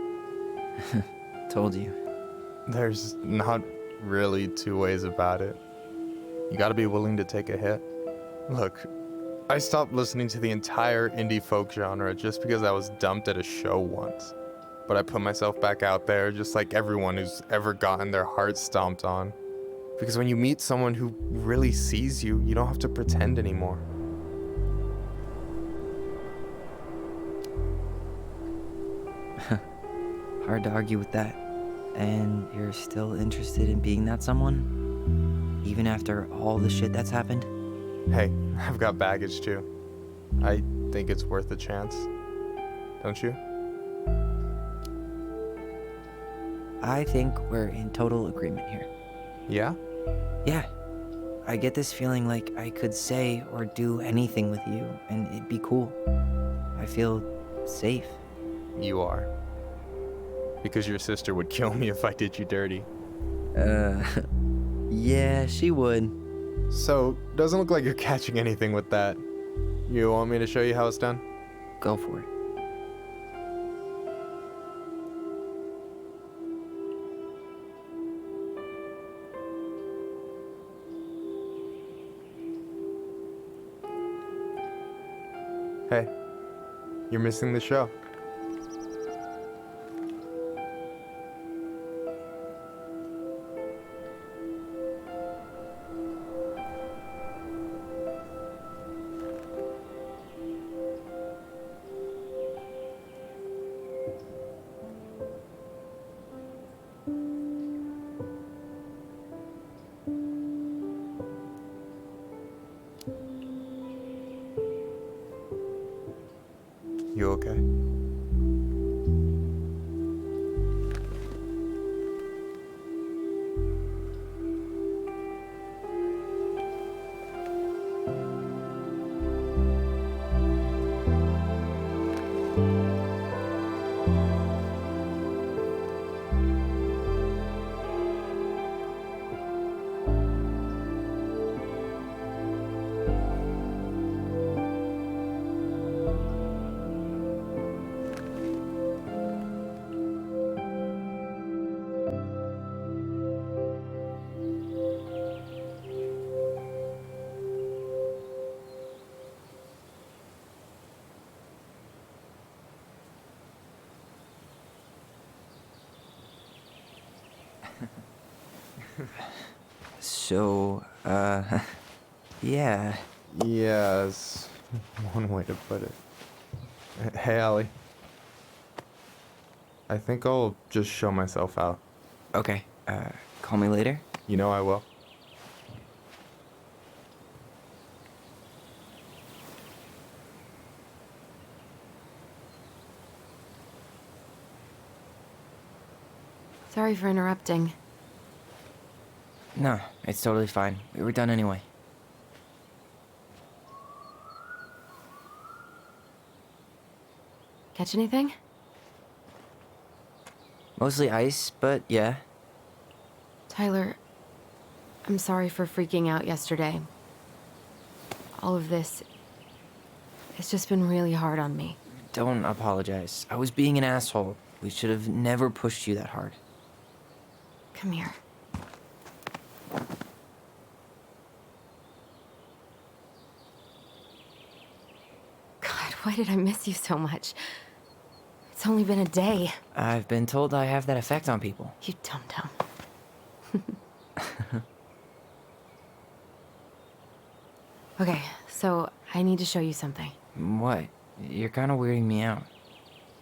Told you. There's not really two ways about it. You gotta be willing to take a hit. Look, I stopped listening to the entire indie folk genre just because I was dumped at a show once. But I put myself back out there just like everyone who's ever gotten their heart stomped on. Because when you meet someone who really sees you, you don't have to pretend anymore. Hard to argue with that. And you're still interested in being that someone? Even after all the shit that's happened? Hey, I've got baggage too. I think it's worth a chance. Don't you? I think we're in total agreement here. Yeah? Yeah. I get this feeling like I could say or do anything with you and it'd be cool. I feel safe. You are. Because your sister would kill me if I did you dirty. Yeah, she would. So, doesn't look like you're catching anything with that. You want me to show you how it's done? Go for it. Hey, you're missing the show. You okay? So, yeah. Yeah, is one way to put it. Hey, Allie. I think I'll just show myself out. Okay, call me later? You know I will. Sorry for interrupting. No, it's totally fine. We were done anyway. Catch anything? Mostly ice, but yeah. Tyler, I'm sorry for freaking out yesterday. All of this, it's just been really hard on me. Don't apologize. I was being an asshole. We should have never pushed you that hard. Come here. God, why did I miss you so much? It's only been a day. I've been told I have that effect on people. You dum-dum. Okay, so I need to show you something. What? You're kind of weirding me out.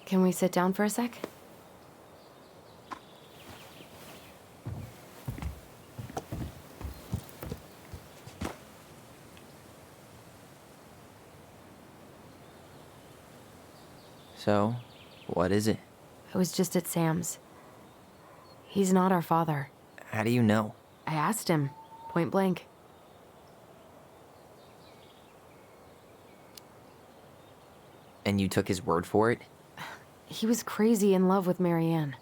Can we sit down for a sec? So, what is it? I was just at Sam's. He's not our father. How do you know? I asked him, point blank. And you took his word for it? He was crazy in love with Marianne.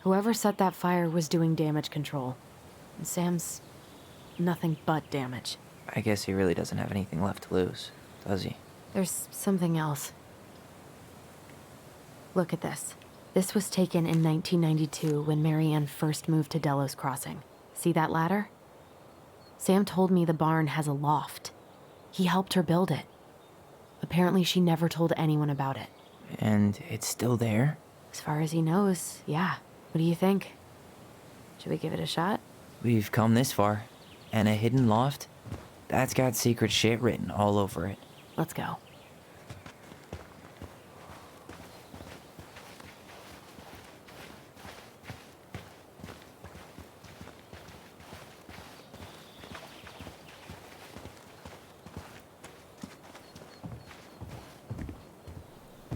Whoever set that fire was doing damage control. And Sam's nothing but damage. I guess he really doesn't have anything left to lose, does he? There's something else. Look at this. This was taken in 1992 when Marianne first moved to Delos Crossing. See that ladder? Sam told me the barn has a loft. He helped her build it. Apparently she never told anyone about it. And it's still there? As far as he knows, yeah. What do you think? Should we give it a shot? We've come this far. And a hidden loft? That's got secret shit written all over it. Let's go.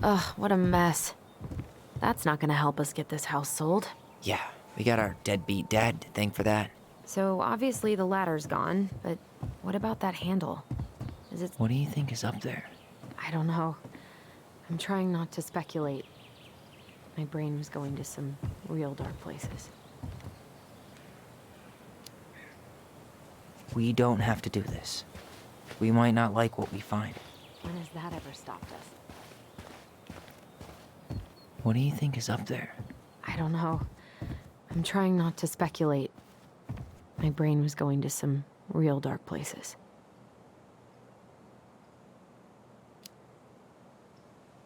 Ugh, what a mess. That's not gonna help us get this house sold. Yeah, we got our deadbeat dad to thank for that. So obviously the ladder's gone, but what about that handle? Is it... What do you think is up there? I don't know. I'm trying not to speculate. My brain was going to some real dark places. We don't have to do this. We might not like what we find. When has that ever stopped us? What do you think is up there? I don't know. I'm trying not to speculate. My brain was going to some real dark places.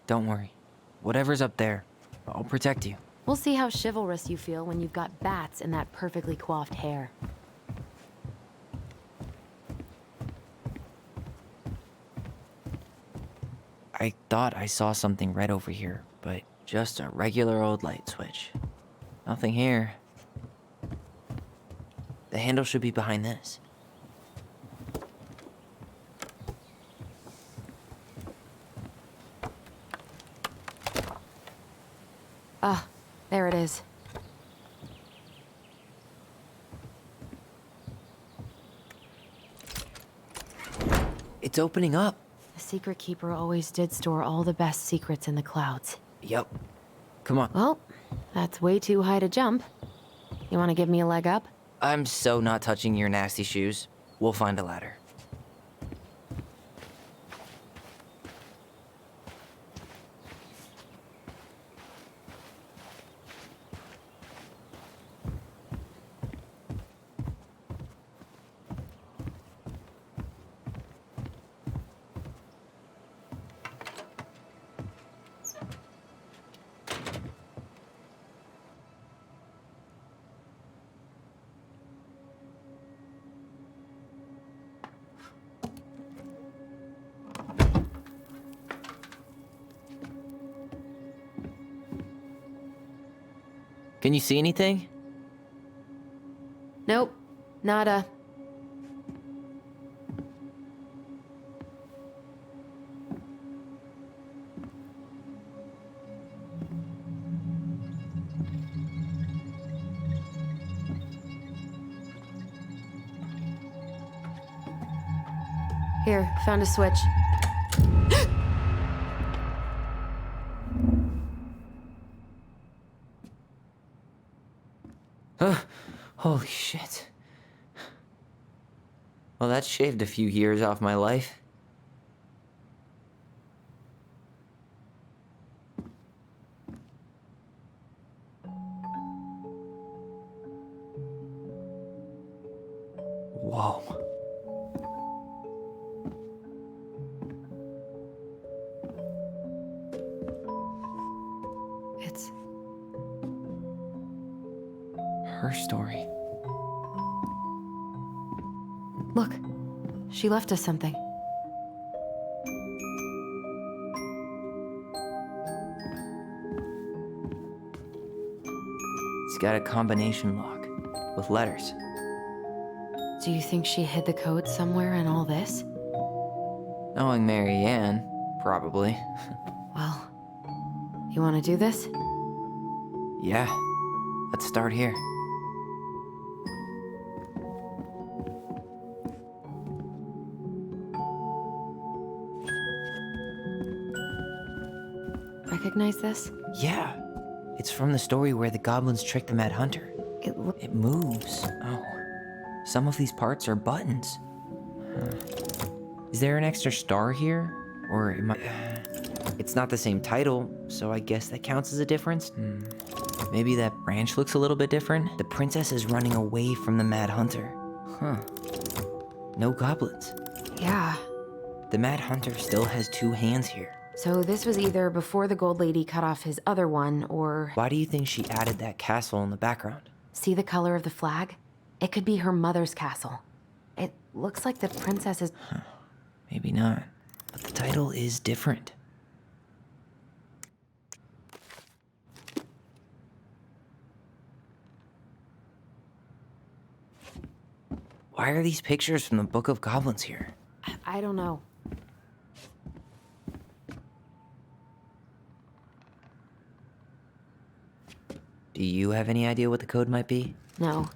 Don't worry. Whatever's up there, I'll protect you. We'll see how chivalrous you feel when you've got bats in that perfectly coiffed hair. I thought I saw something red over here, but just a regular old light switch. Nothing here. The handle should be behind this. It's opening up. The Secret Keeper always did store all the best secrets in the clouds. Yep. Come on. Well, that's way too high to jump. You want to give me a leg up? I'm so not touching your nasty shoes. We'll find a ladder. Can you see anything? Nope. Nada. Here, found a switch. Holy shit. Well, that shaved a few years off my life. Whoa. It's her story. Look, she left us something. It's got a combination lock with letters. Do you think she hid the code somewhere in all this? Knowing Mary Ann, probably. Well, you want to do this? Yeah, let's start here. Recognize this? Yeah, it's from the story where the goblins tricked the Mad Hunter. It moves. Oh, some of these parts are buttons. Is there an extra star here? Or am I... It's not the same title, so I guess that counts as a difference? Maybe that branch looks a little bit different? The princess is running away from the Mad Hunter. Huh. No goblins. Yeah. The Mad Hunter still has two hands here. So this was either before the Gold Lady cut off his other one, or... Why do you think she added that castle in the background? See the color of the flag? It could be her mother's castle. It looks like the princess is... Huh. Maybe not. But the title is different. Why are these pictures from the Book of Goblins here? I don't know. Do you have any idea what the code might be? No.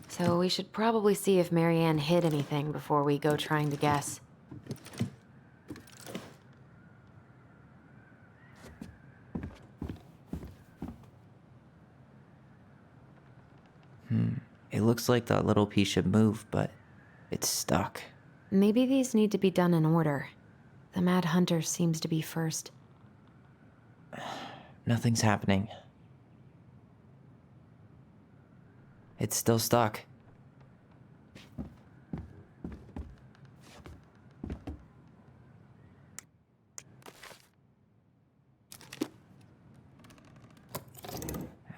So we should probably see if Mary Ann hid anything before we go trying to guess. It looks like that little piece should move, but it's stuck. Maybe these need to be done in order. The Mad Hunter seems to be first. Nothing's happening. It's still stuck.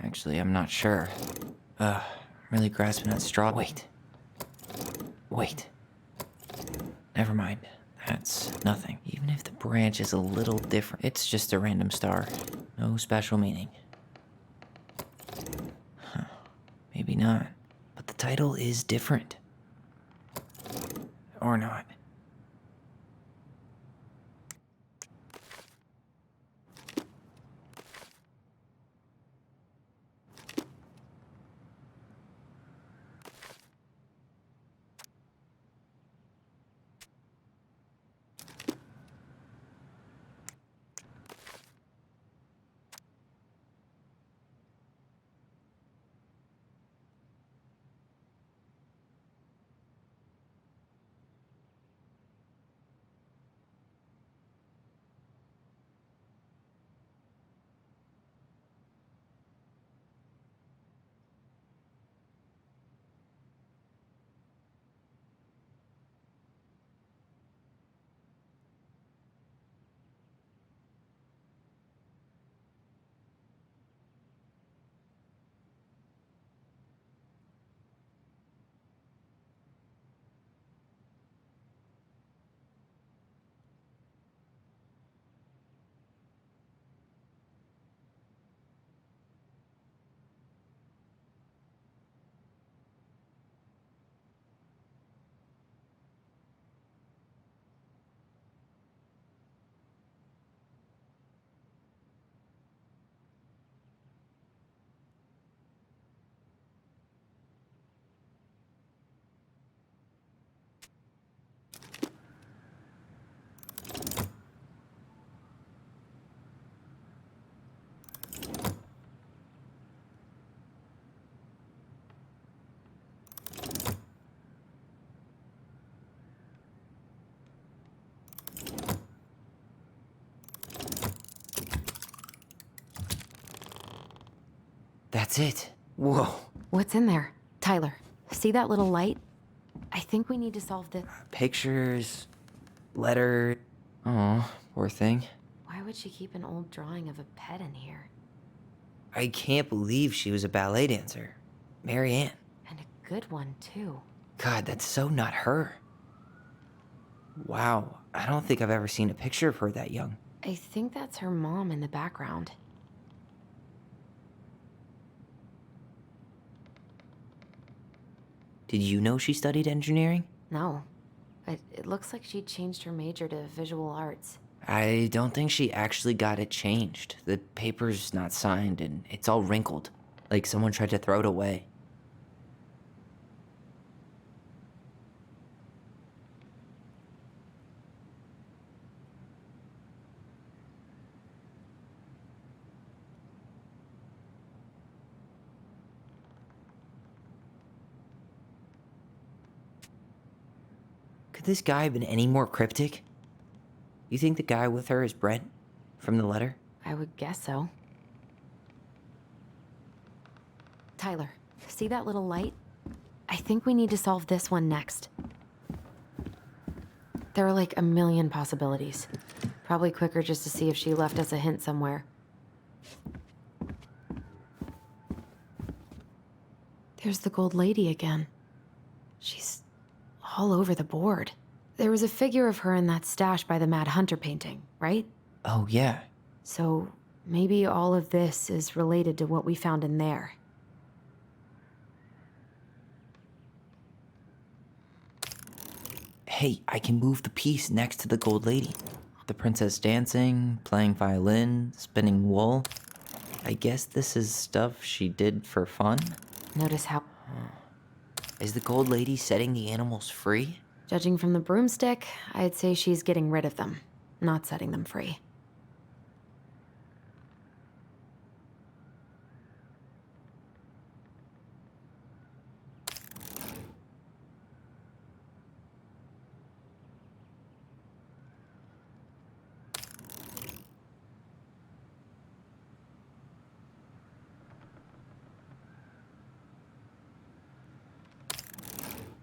Actually, I'm not sure. I'm really grasping at straw. Wait. Never mind. That's nothing. Even if the branch is a little different, it's just a random star. No special meaning. Huh. Maybe not. But the title is different. Or not. That's it. Whoa. What's in there? Tyler, see that little light? I think we need to solve this. Pictures, letter. Oh, poor thing. Why would she keep an old drawing of a pet in here? I can't believe she was a ballet dancer. Mary Ann. And a good one, too. God, that's so not her. Wow, I don't think I've ever seen a picture of her that young. I think that's her mom in the background. Did you know she studied engineering? No, but it looks like she changed her major to visual arts. I don't think she actually got it changed. The paper's not signed and it's all wrinkled, like someone tried to throw it away. Could this guy have been any more cryptic? You think the guy with her is Brent from the letter? I would guess so. Tyler, see that little light? I think we need to solve this one next. There are like a million possibilities. Probably quicker just to see if she left us a hint somewhere. There's the gold lady again. She's all over the board. There was a figure of her in that stash by the Mad Hunter painting, right? Oh, yeah. So maybe all of this is related to what we found in there. Hey, I can move the piece next to the gold lady. The princess dancing, playing violin, spinning wool. I guess this is stuff she did for fun? Notice how... Is the gold lady setting the animals free? Judging from the broomstick, I'd say she's getting rid of them, not setting them free.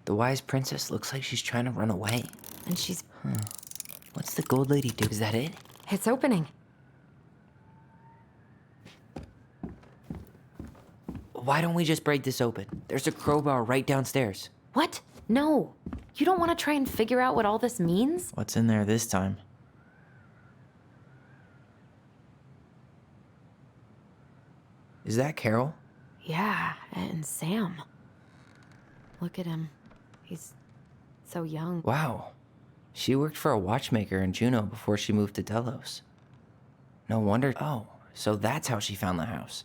The wise princess looks like she's trying to run away. And she's... What's the gold lady do? Is that it? It's opening. Why don't we just break this open? There's a crowbar right downstairs. What? No. You don't want to try and figure out what all this means? What's in there this time? Is that Carol? Yeah, and Sam. Look at him. He's so young. Wow. She worked for a watchmaker in Juneau before she moved to Delos. No wonder. Oh, so that's how she found the house.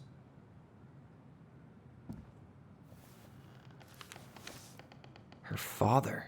Her father.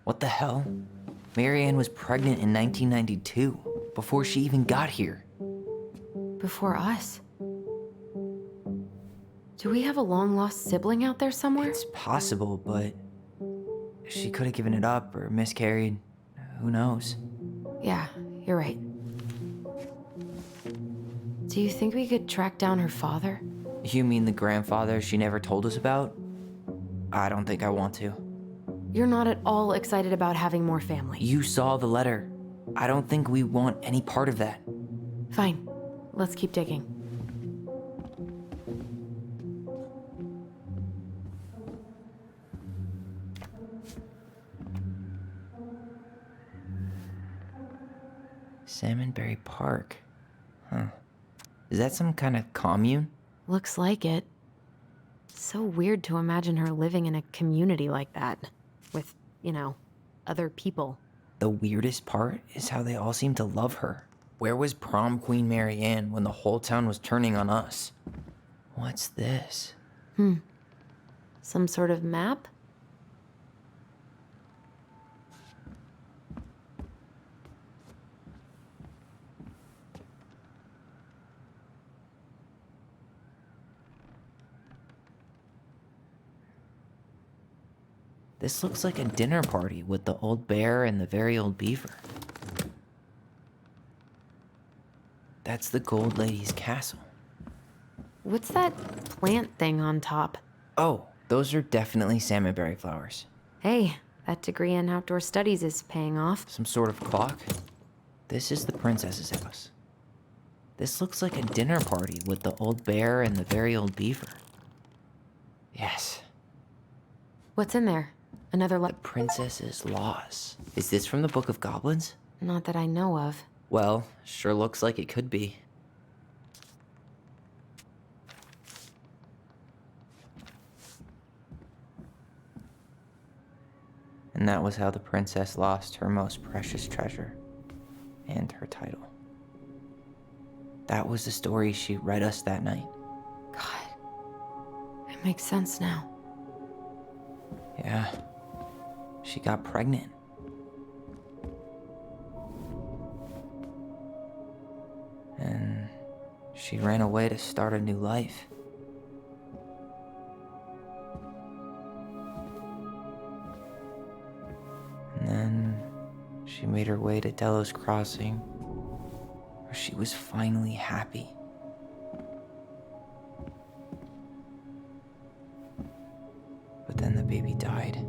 What the hell? Mary Ann was pregnant in 1992, before she even got here. Before us. Do we have a long-lost sibling out there somewhere? It's possible, but she could have given it up or miscarried. Who knows? Yeah, you're right. Do you think we could track down her father? You mean the grandfather she never told us about? I don't think I want to. You're not at all excited about having more family. You saw the letter. I don't think we want any part of that. Fine. Let's keep digging. Salmonberry Park. Huh. Is that some kind of commune? Looks like it. So weird to imagine her living in a community like that. With, other people. The weirdest part is how they all seem to love her. Where was prom queen Mary Ann when the whole town was turning on us? What's this? Some sort of map? This looks like a dinner party with the old bear and the very old beaver. That's the Gold Lady's castle. What's that plant thing on top? Oh, those are definitely salmonberry flowers. Hey, that degree in outdoor studies is paying off. Some sort of clock? This is the princess's house. This looks like a dinner party with the old bear and the very old beaver. Yes. What's in there? Another The princess's laws. Is this from the Book of Goblins? Not that I know of. Well, sure looks like it could be. And that was how the princess lost her most precious treasure and her title. That was the story she read us that night. God, it makes sense now. Yeah, she got pregnant. And she ran away to start a new life. And then she made her way to Delos Crossing, where she was finally happy. But then the baby died.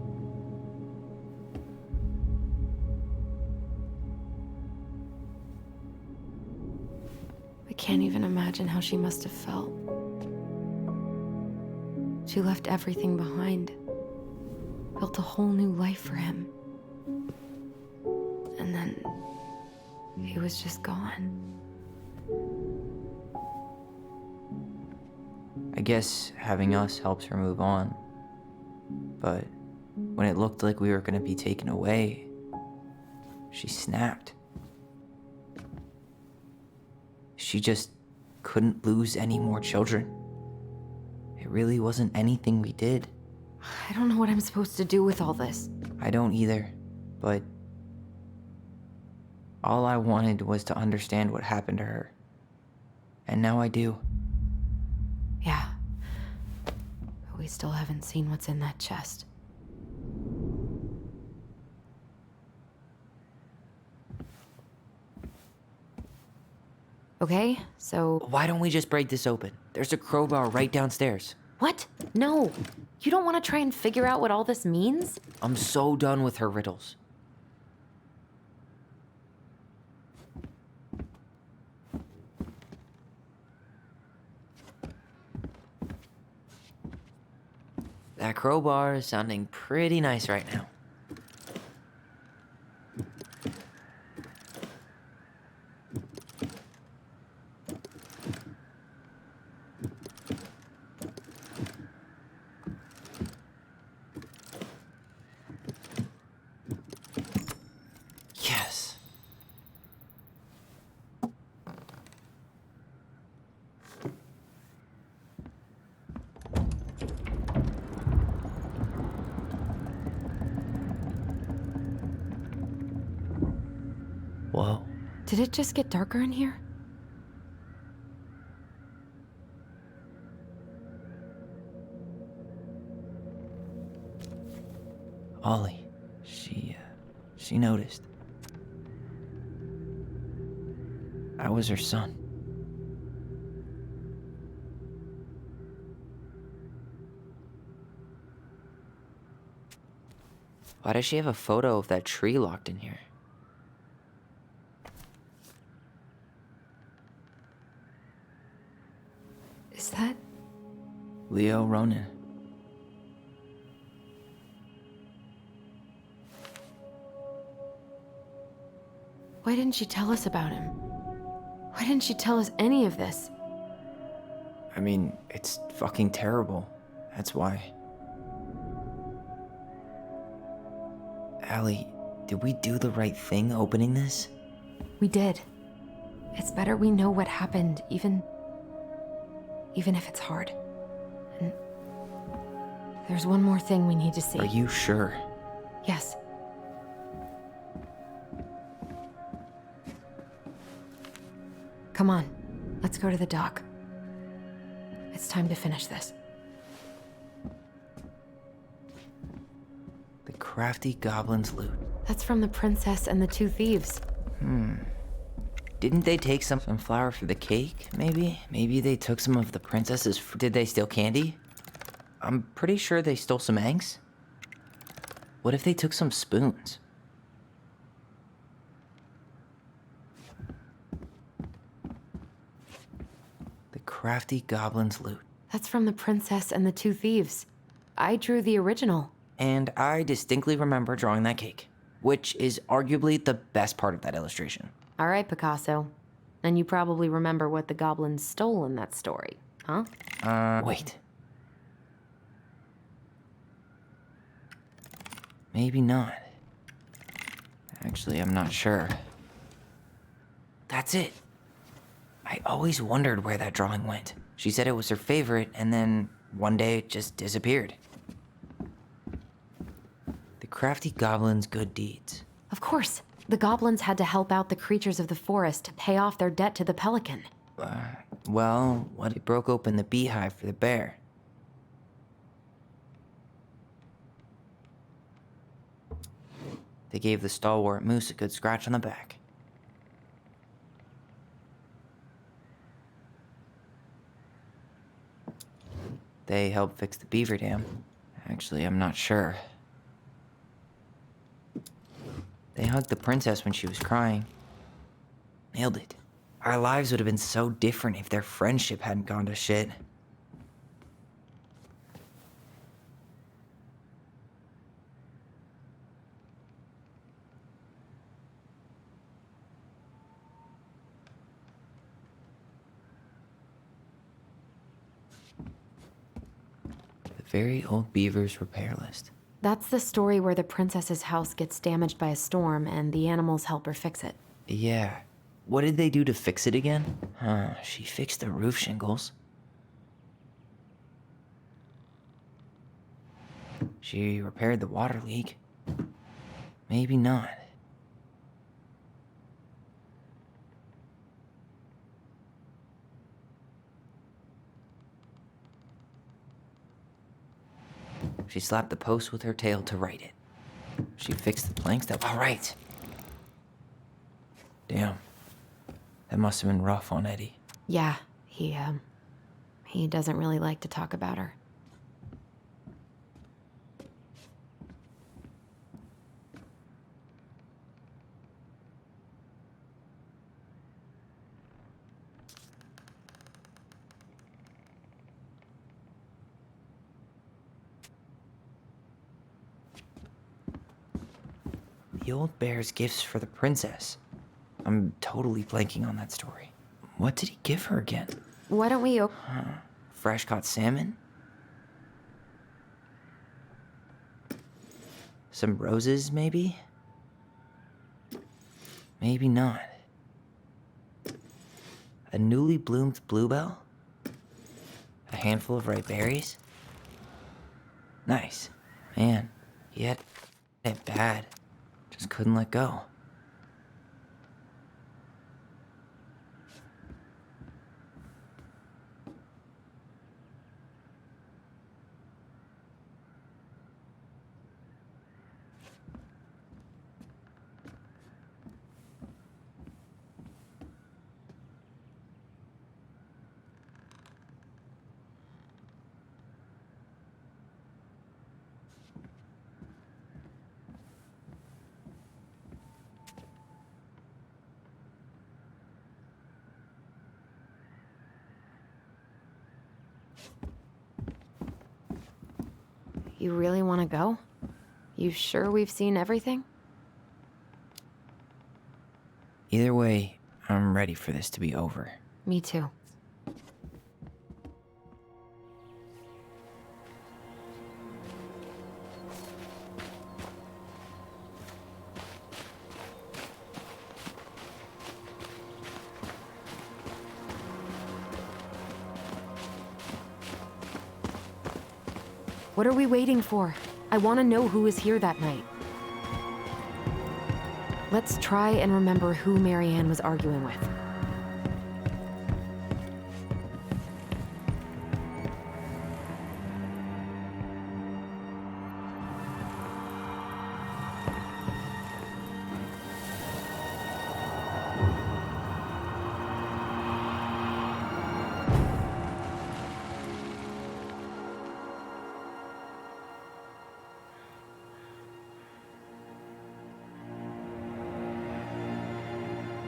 I can't even imagine how she must have felt. She left everything behind, built a whole new life for him. And then he was just gone. I guess having us helps her move on. But when it looked like we were gonna be taken away, she snapped. She just couldn't lose any more children. It really wasn't anything we did. I don't know what I'm supposed to do with all this. I don't either, but all I wanted was to understand what happened to her. And now I do. Yeah. But we still haven't seen what's in that chest. Okay, so... Why don't we just break this open? There's a crowbar right downstairs. What? No. You don't want to try and figure out what all this means? I'm so done with her riddles. That crowbar is sounding pretty nice right now. Yes. Whoa. Did it just get darker in here? Ollie. She noticed. I was her son. Why does she have a photo of that tree locked in here? Is that... Leo Ronan. Why didn't she tell us about him? Why didn't she tell us any of this? I mean, it's fucking terrible. That's why. Allie, did we do the right thing opening this? We did. It's better we know what happened, even if it's hard. And there's one more thing we need to see. Are you sure? Yes. Come on, let's go to the dock. It's time to finish this. The crafty goblin's loot. That's from the princess and the two thieves. Didn't they take some flour for the cake, maybe? Maybe they took some of the princess's Did they steal candy? I'm pretty sure they stole some eggs. What if they took some spoons? The crafty goblin's loot. That's from the princess and the two thieves. I drew the original. And I distinctly remember drawing that cake, which is arguably the best part of that illustration. All right, Picasso. And you probably remember what the goblins stole in that story, huh? Wait. Maybe not. Actually, I'm not sure. That's it. I always wondered where that drawing went. She said it was her favorite, and then one day it just disappeared. The crafty goblin's good deeds. Of course. The goblins had to help out the creatures of the forest to pay off their debt to the pelican. Well, what it broke open the beehive for the bear. They gave the stalwart moose a good scratch on the back. They helped fix the beaver dam. Actually, I'm not sure. They hugged the princess when she was crying. Nailed it. Our lives would have been so different if their friendship hadn't gone to shit. The very old beaver's repair list. That's the story where the princess's house gets damaged by a storm and the animals help her fix it. Yeah. What did they do to fix it again? She fixed the roof shingles. She repaired the water leak. Maybe not. She slapped the post with her tail to right it. She fixed the planks that were right. Damn. That must have been rough on Eddie. Yeah, he doesn't really like to talk about her. The old bear's gifts for the princess. I'm totally blanking on that story. What did he give her again? Why don't we Fresh caught salmon? Some roses, maybe? Maybe not. A newly bloomed bluebell? A handful of ripe berries? Nice. Man, he had it bad. Just couldn't let go. You really want to go? You sure we've seen everything? Either way, I'm ready for this to be over. Me too. What are we waiting for? I want to know who was here that night. Let's try and remember who Marianne was arguing with.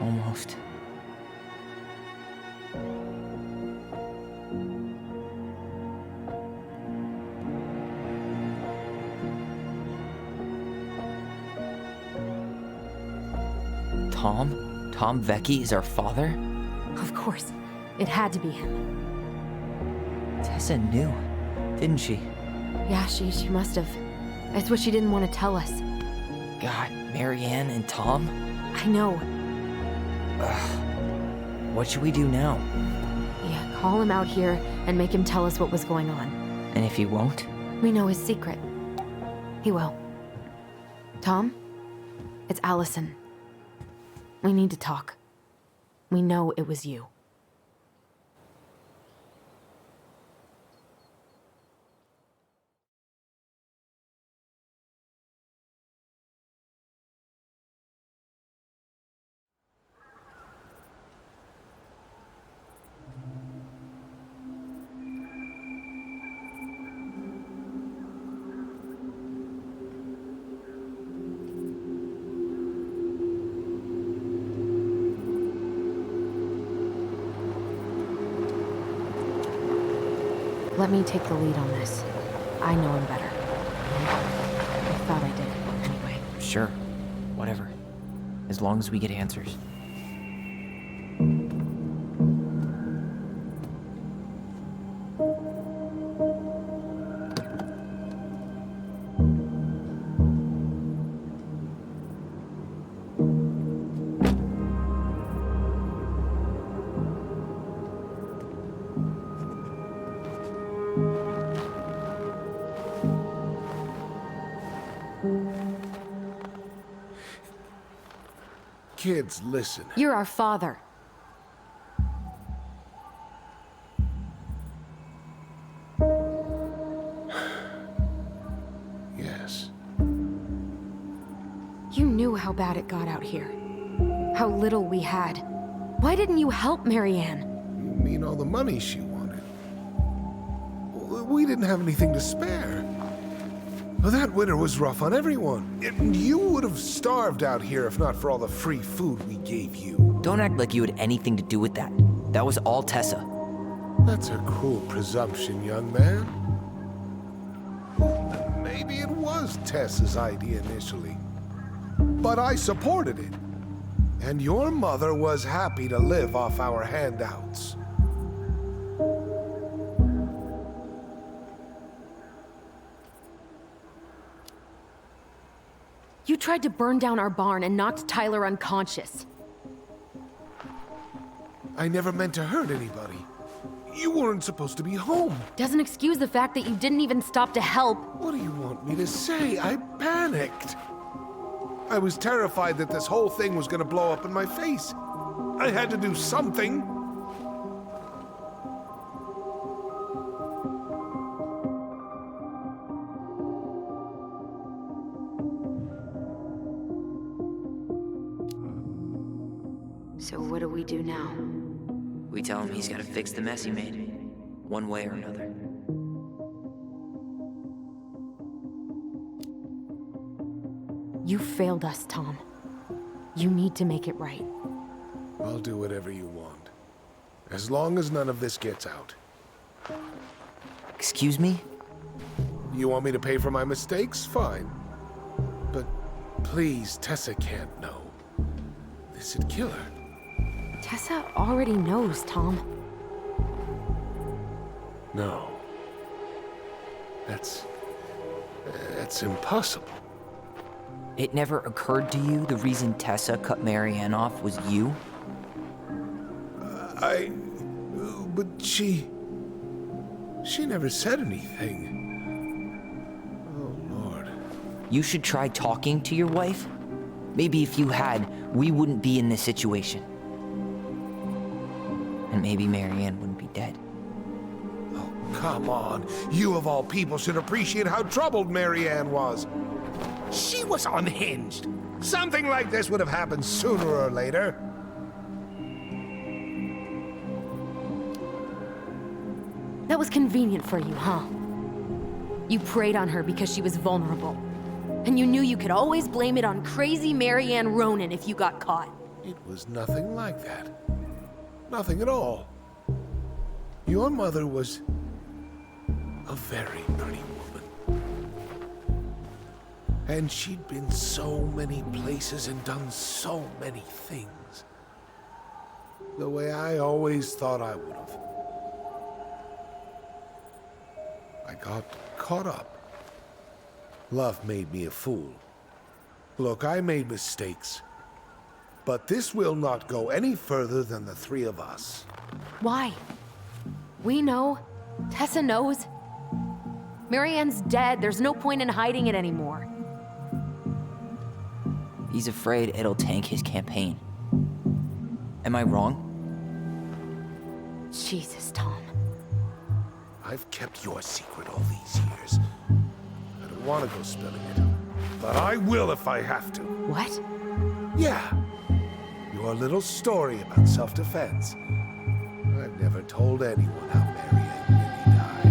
Almost. Tom? Tom Vecchi is our father? Of course. It had to be him. Tessa knew, didn't she? Yeah, she must have. It's what she didn't want to tell us. God, Marianne and Tom? I know. What should we do now? Yeah, call him out here and make him tell us what was going on. And if he won't? We know his secret. He will. Tom? It's Allison. We need to talk. We know it was you. Let me take the lead on this. I know him better. I thought I did, anyway. Sure. Whatever. As long as we get answers. Kids, listen. You're our father. Yes. You knew how bad it got out here. How little we had. Why didn't you help Marianne? You mean all the money she wanted? We didn't have anything to spare. Well, that winter was rough on everyone. You would have starved out here if not for all the free food we gave you. Don't act like you had anything to do with that. That was all Tessa. That's a cruel presumption, young man. Maybe it was Tessa's idea initially. But I supported it. And your mother was happy to live off our handouts. You tried to burn down our barn and knocked Tyler unconscious. I never meant to hurt anybody. You weren't supposed to be home. Doesn't excuse the fact that you didn't even stop to help. What do you want me to say? I panicked. I was terrified that this whole thing was gonna blow up in my face. I had to do something. So what do we do now? We tell him he's gotta fix the mess he made. One way or another. You failed us, Tom. You need to make it right. I'll do whatever you want. As long as none of this gets out. Excuse me? You want me to pay for my mistakes? Fine. But please, Tessa can't know. This'd kill her. Tessa already knows, Tom. No. That's impossible. It never occurred to you the reason Tessa cut Marianne off was you? But she never said anything. Oh, Lord. You should try talking to your wife. Maybe if you had, we wouldn't be in this situation. And maybe Marianne wouldn't be dead. Oh, come on. You of all people should appreciate how troubled Marianne was. She was unhinged. Something like this would have happened sooner or later. That was convenient for you, huh? You preyed on her because she was vulnerable. And you knew you could always blame it on crazy Marianne Ronan if you got caught. It was nothing like that. Nothing at all. Your mother was a very pretty woman. And she'd been so many places and done so many things. The way I always thought I would have. I got caught up. Love made me a fool. Look, I made mistakes. But this will not go any further than the three of us. Why? We know. Tessa knows. Marianne's dead. There's no point in hiding it anymore. He's afraid it'll tank his campaign. Am I wrong? Jesus, Tom. I've kept your secret all these years. I don't want to go spilling it. But I will if I have to. What? Yeah. Your little story about self-defense. I've never told anyone how Marianne really died.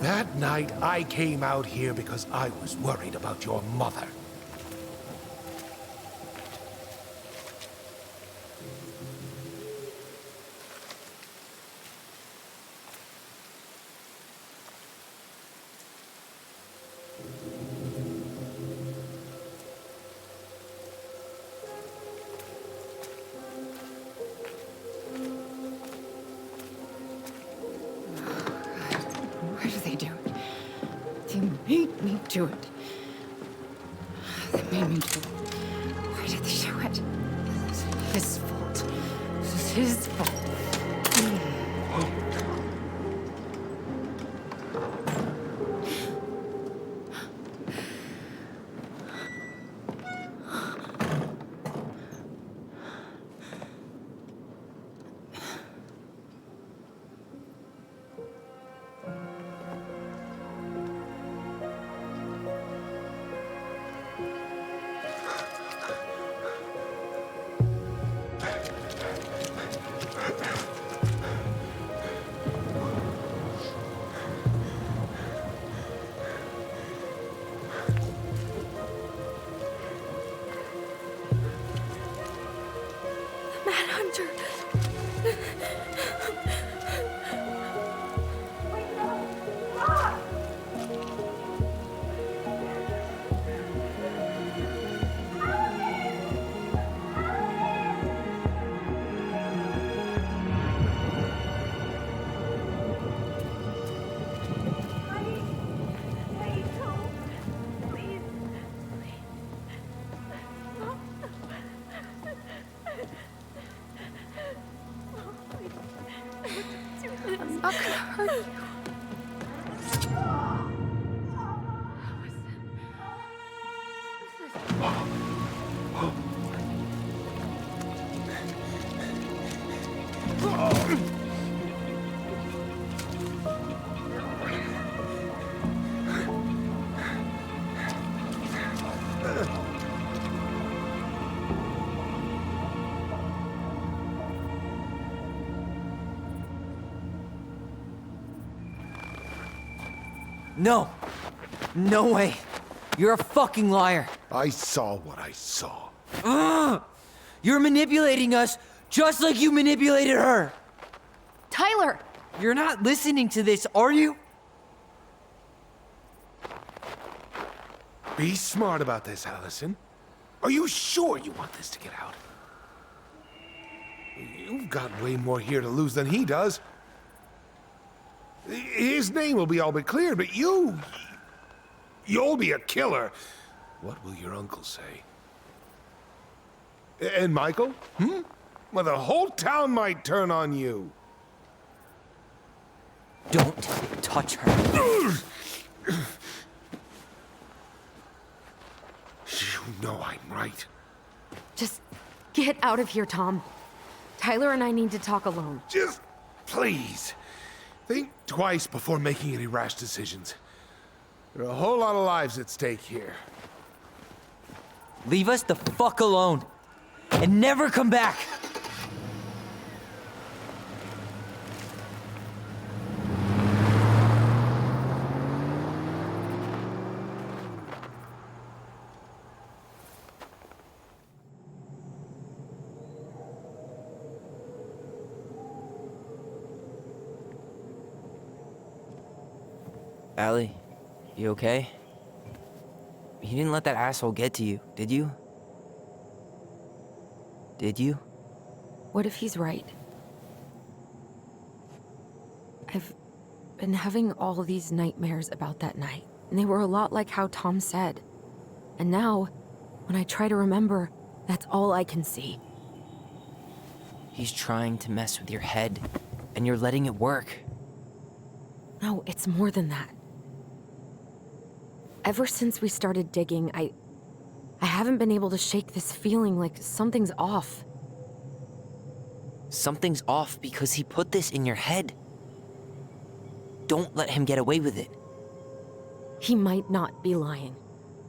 That night, I came out here because I was worried about your mother. Why do they do it? They made me do it. They made me do it. Why did they do it? This is his fault. This is his fault. Manhunter. I'm not gonna hurt you. No. No way. You're a fucking liar. I saw what I saw. Ugh! You're manipulating us just like you manipulated her. Tyler! You're not listening to this, are you? Be smart about this, Allison. Are you sure you want this to get out? You've got way more here to lose than he does. His name will be all but cleared, but you'll be a killer. What will your uncle say? And Michael? Well, the whole town might turn on you. Don't touch her. You know I'm right. Just get out of here, Tom. Tyler and I need to talk alone. Just, please, think twice before making any rash decisions. There are a whole lot of lives at stake here. Leave us the fuck alone. And never come back. Allie, you okay? He didn't let that asshole get to you, did you? Did you? What if he's right? I've been having all these nightmares about that night, and they were a lot like how Tom said. And now, when I try to remember, that's all I can see. He's trying to mess with your head, and you're letting it work. No, it's more than that. Ever since we started digging, I haven't been able to shake this feeling like something's off. Something's off because he put this in your head. Don't let him get away with it. He might not be lying.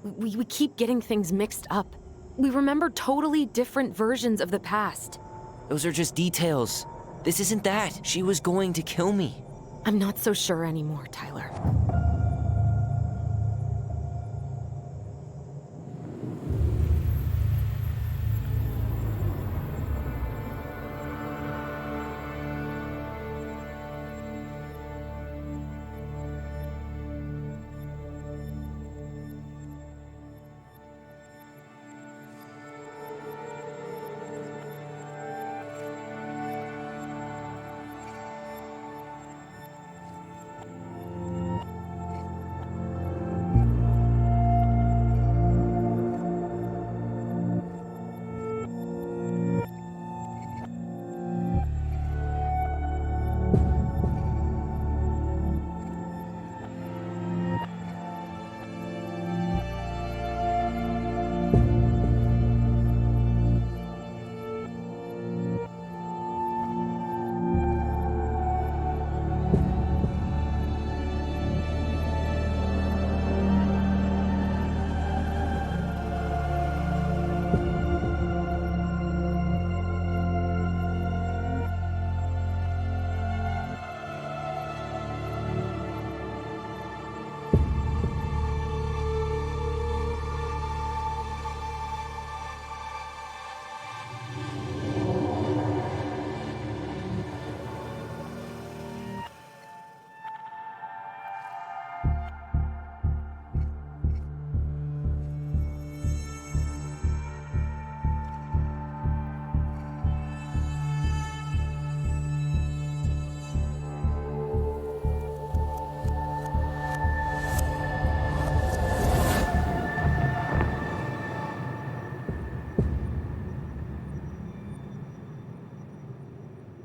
We keep getting things mixed up. We remember totally different versions of the past. Those are just details. This isn't that. She was going to kill me. I'm not so sure anymore, Tyler.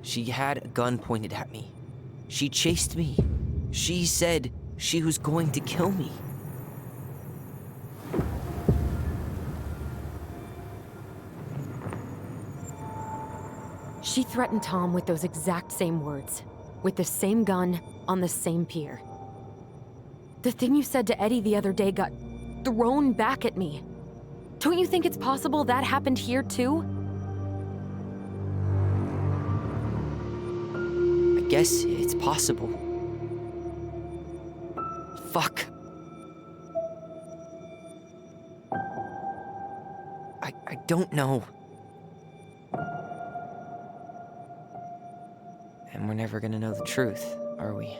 She had a gun pointed at me. She chased me. She said she was going to kill me. She threatened Tom with those exact same words, with the same gun, on the same pier. The thing you said to Eddie the other day got thrown back at me. Don't you think it's possible that happened here too? I guess it's possible. Fuck. I don't know. And we're never gonna know the truth, are we?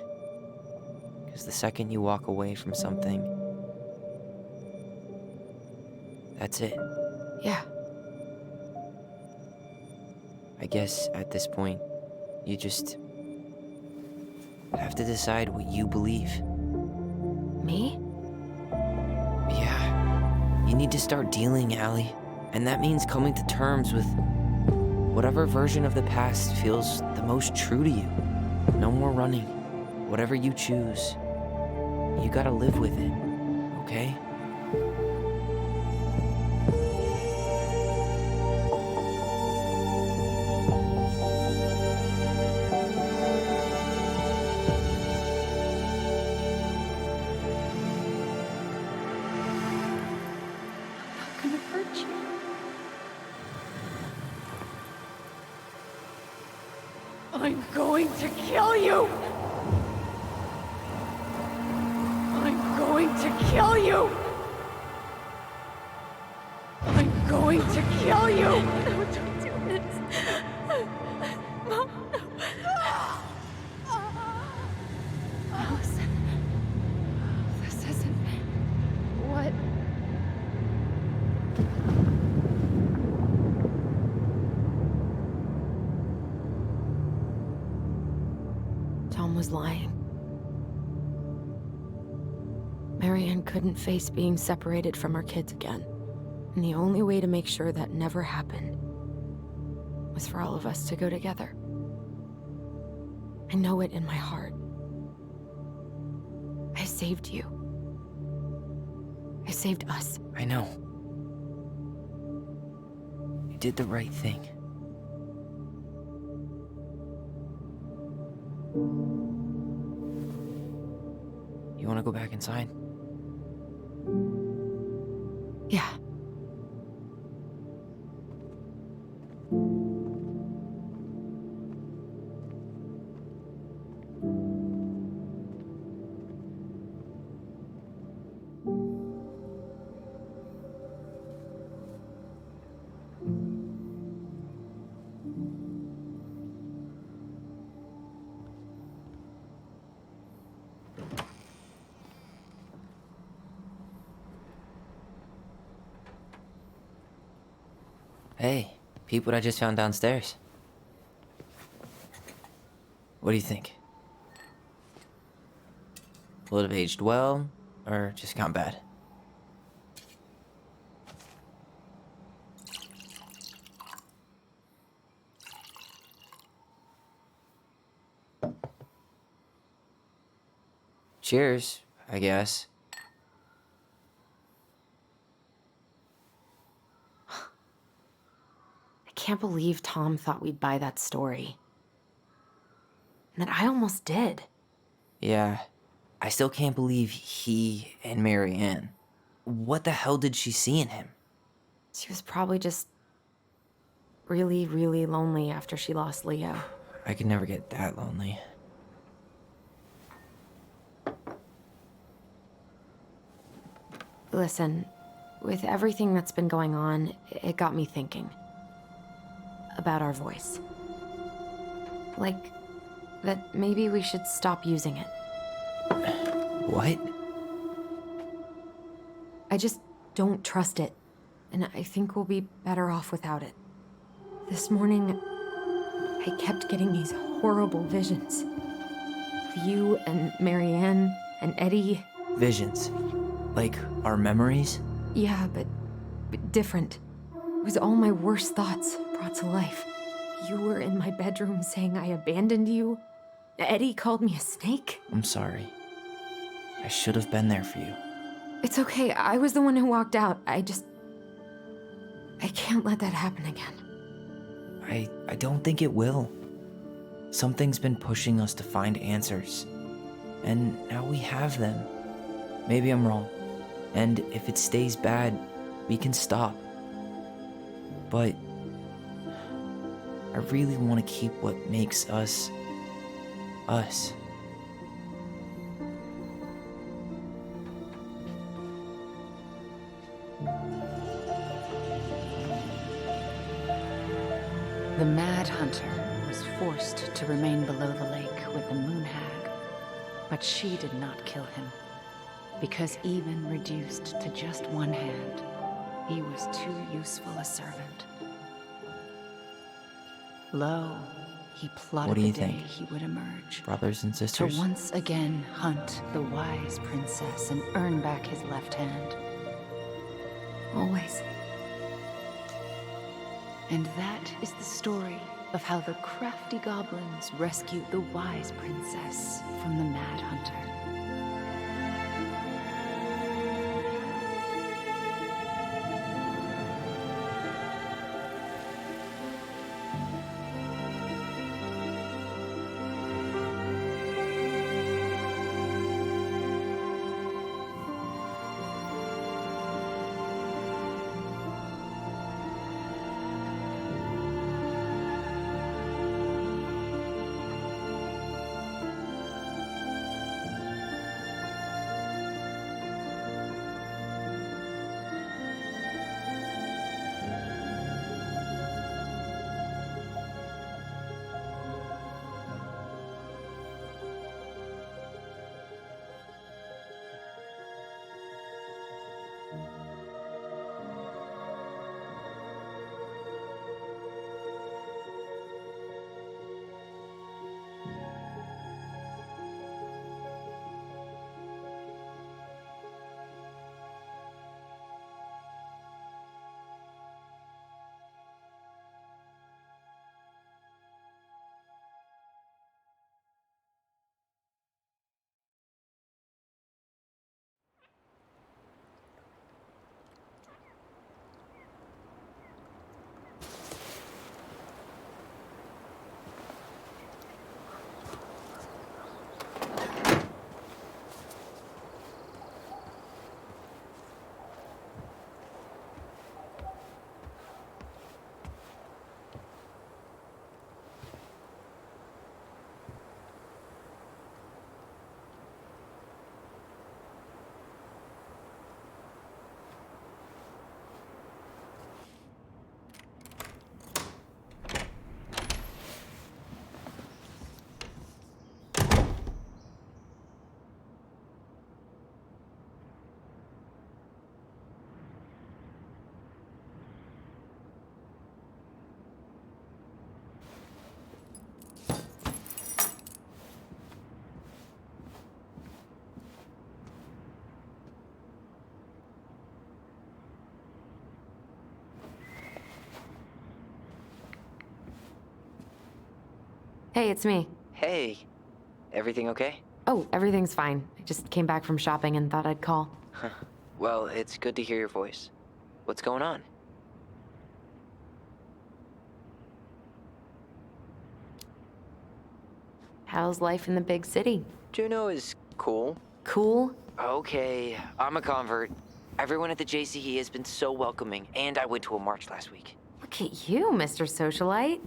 Because the second you walk away from something, that's it. Yeah. I guess at this point, you just have to decide what you believe. Me? Yeah. You need to start dealing, Allie. And that means coming to terms with whatever version of the past feels the most true to you. No more running. Whatever you choose, you gotta live with it, okay? I'm not gonna hurt you. I'm going to kill you! I'm going to kill you! I'm going to kill you! No, don't do this. Mom, Allison, this isn't what... Tom was lying. Marianne couldn't face being separated from her kids again. And the only way to make sure that never happened was for all of us to go together. I know it in my heart. I saved you. I saved us. I know. You did the right thing. You wanna go back inside? Yeah. Hey, peep what I just found downstairs. What do you think? Will it have aged well, or just gone bad? Cheers, I guess. I can't believe Tom thought we'd buy that story. And that I almost did. Yeah, I still can't believe he and Marianne. What the hell did she see in him? She was probably just really, really lonely after she lost Leo. I could never get that lonely. Listen, with everything that's been going on, it got me thinking about our voice. Like, that maybe we should stop using it. What? I just don't trust it, and I think we'll be better off without it. This morning, I kept getting these horrible visions. Of you and Marianne and Eddie. Visions. Like our memories? Yeah, but different. It was all my worst thoughts brought to life. You were in my bedroom saying I abandoned you. Eddie called me a snake. I'm sorry. I should have been there for you. It's okay, I was the one who walked out. I can't let that happen again. I don't think it will. Something's been pushing us to find answers. And now we have them. Maybe I'm wrong. And if it stays bad, we can stop. But I really want to keep what makes us, us. The Mad Hunter was was forced to remain below the lake with the Moon Hag. But she did not kill him, because even reduced to just one hand, he was too useful a servant. Lo, he plotted What do the you day think? he would emerge. Brothers and sisters? To once again hunt the wise princess and earn back his left hand. Always. And that is the story of how the crafty goblins rescued the wise princess from the Mad Hunter. Hey, it's me. Hey, everything okay? Oh, everything's fine. I just came back from shopping and thought I'd call. Well, it's good to hear your voice. What's going on? How's life in the big city? Juno is cool. Cool? Okay, I'm a convert. Everyone at the JCE has been so welcoming, and I went to a march last week. Look at you, Mr. Socialite.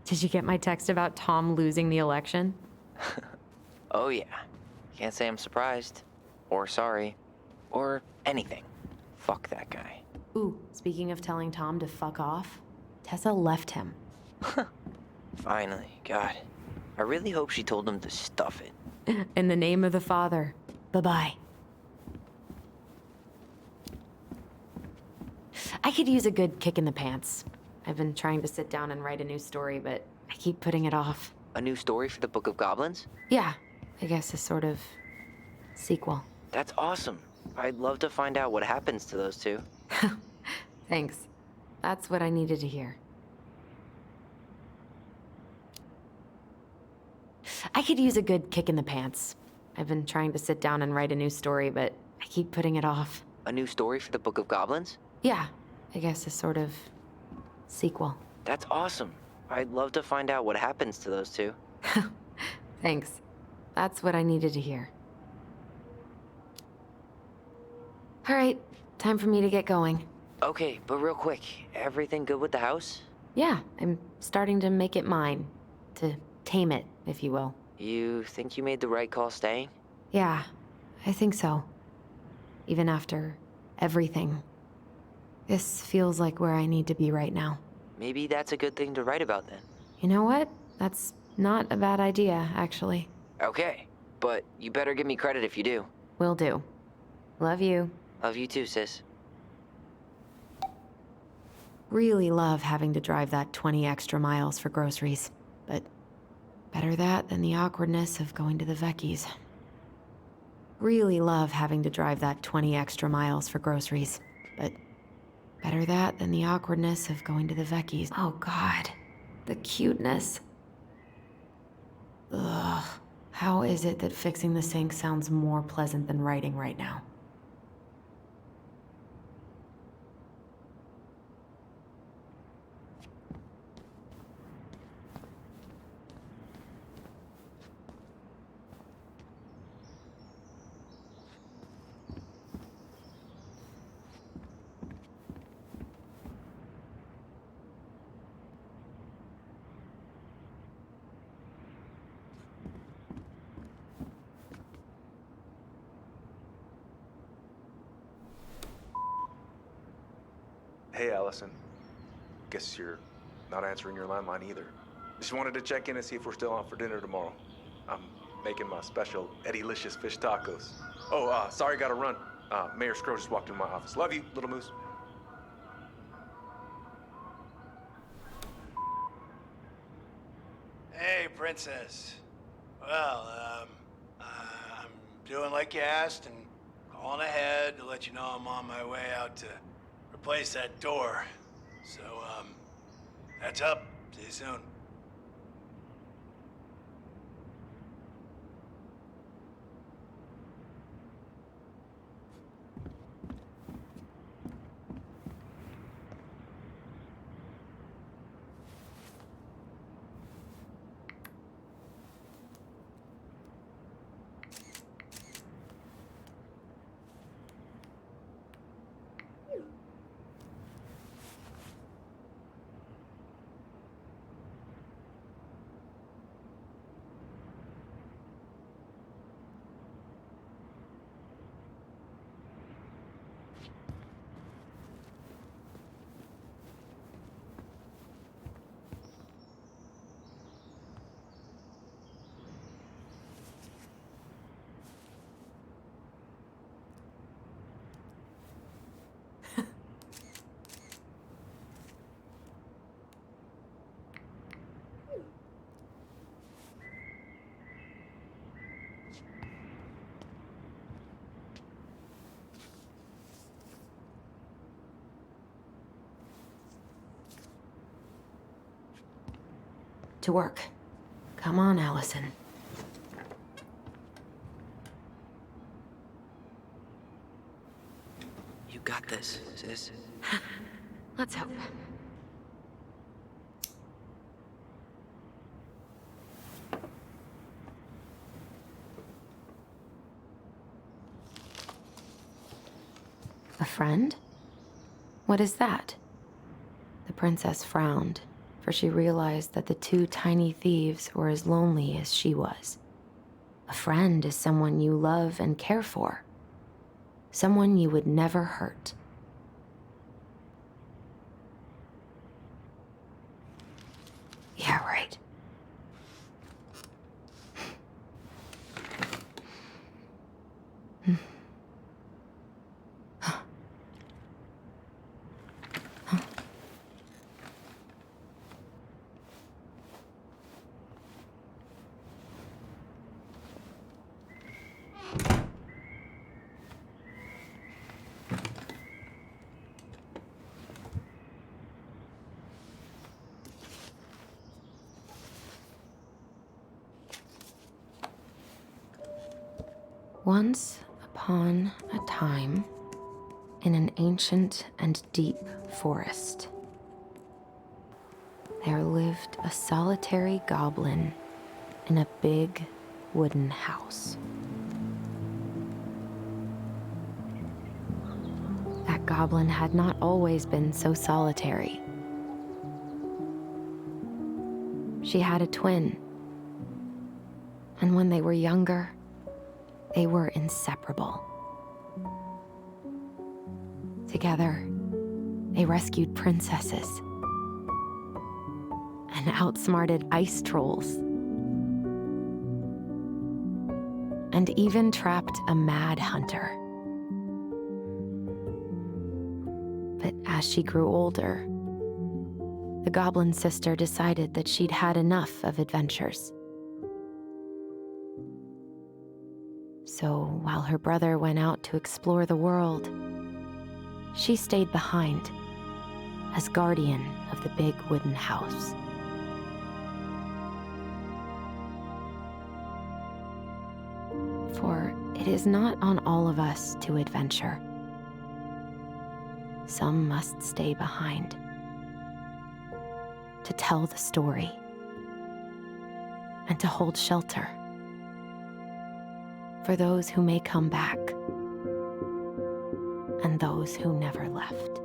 Did you get my text about Tom losing the election? Oh yeah. Can't say I'm surprised. Or sorry. Or anything. Fuck that guy. Ooh, speaking of telling Tom to fuck off, Tessa left him. Finally, God. I really hope she told him to stuff it. In the name of the Father. Bye-bye. I could use a good kick in the pants. I've been trying to sit down and write a new story, but I keep putting it off. A new story for the Book of Goblins? Yeah, I guess a sort of sequel. That's awesome. I'd love to find out what happens to those two. Thanks. That's what I needed to hear. I could use a good kick in the pants. I've been trying to sit down and write a new story, but I keep putting it off. A new story for the Book of Goblins? Yeah, I guess a sort of sequel. That's awesome. I'd love to find out what happens to those two. Thanks. That's what I needed to hear. All right, time for me to get going. Okay, but real quick, everything good with the house? Yeah, I'm starting to make it mine. To tame it, if you will. You think you made the right call staying? Yeah, I think so. Even after everything. This feels like where I need to be right now. Maybe that's a good thing to write about then. You know what? That's not a bad idea, actually. Okay, but you better give me credit if you do. Will do. Love you. Love you too, sis. Really love having to drive that 20 extra miles for groceries, but better that than the awkwardness of going to the Vecchies. Really love having to drive that 20 extra miles for groceries, but better that than the awkwardness of going to the Vecchies. Oh God, the cuteness. Ugh, how is it that fixing the sink sounds more pleasant than writing right now? Hey, Allison. Guess you're not answering your landline either. Just wanted to check in and see if we're still on for dinner tomorrow. I'm making my special Eddie-licious fish tacos. Oh, sorry, gotta run. Mayor Scrow just walked into my office. Love you, little moose. Hey, Princess. Well, I'm doing like you asked and calling ahead to let you know I'm on my way out to replace that door. So, that's up. See you soon. To work. Come on, Allison. You got this, sis. Let's hope. A friend? What is that? The princess frowned, for she realized that the two tiny thieves were as lonely as she was. A friend is someone you love and care for. Someone you would never hurt. Yeah, right. Once upon a time, in an ancient and deep forest, there lived a solitary goblin in a big wooden house. That goblin had not always been so solitary. She had a twin, and when they were younger, they were inseparable. Together, They rescued princesses and outsmarted ice trolls, and even trapped a mad hunter. But as she grew older, the goblin sister decided that she'd had enough of adventures. So while her brother went out to explore the world, she stayed behind as guardian of the big wooden house. For it is not on all of us to adventure. Some must stay behind to tell the story and to hold shelter for those who may come back and those who never left.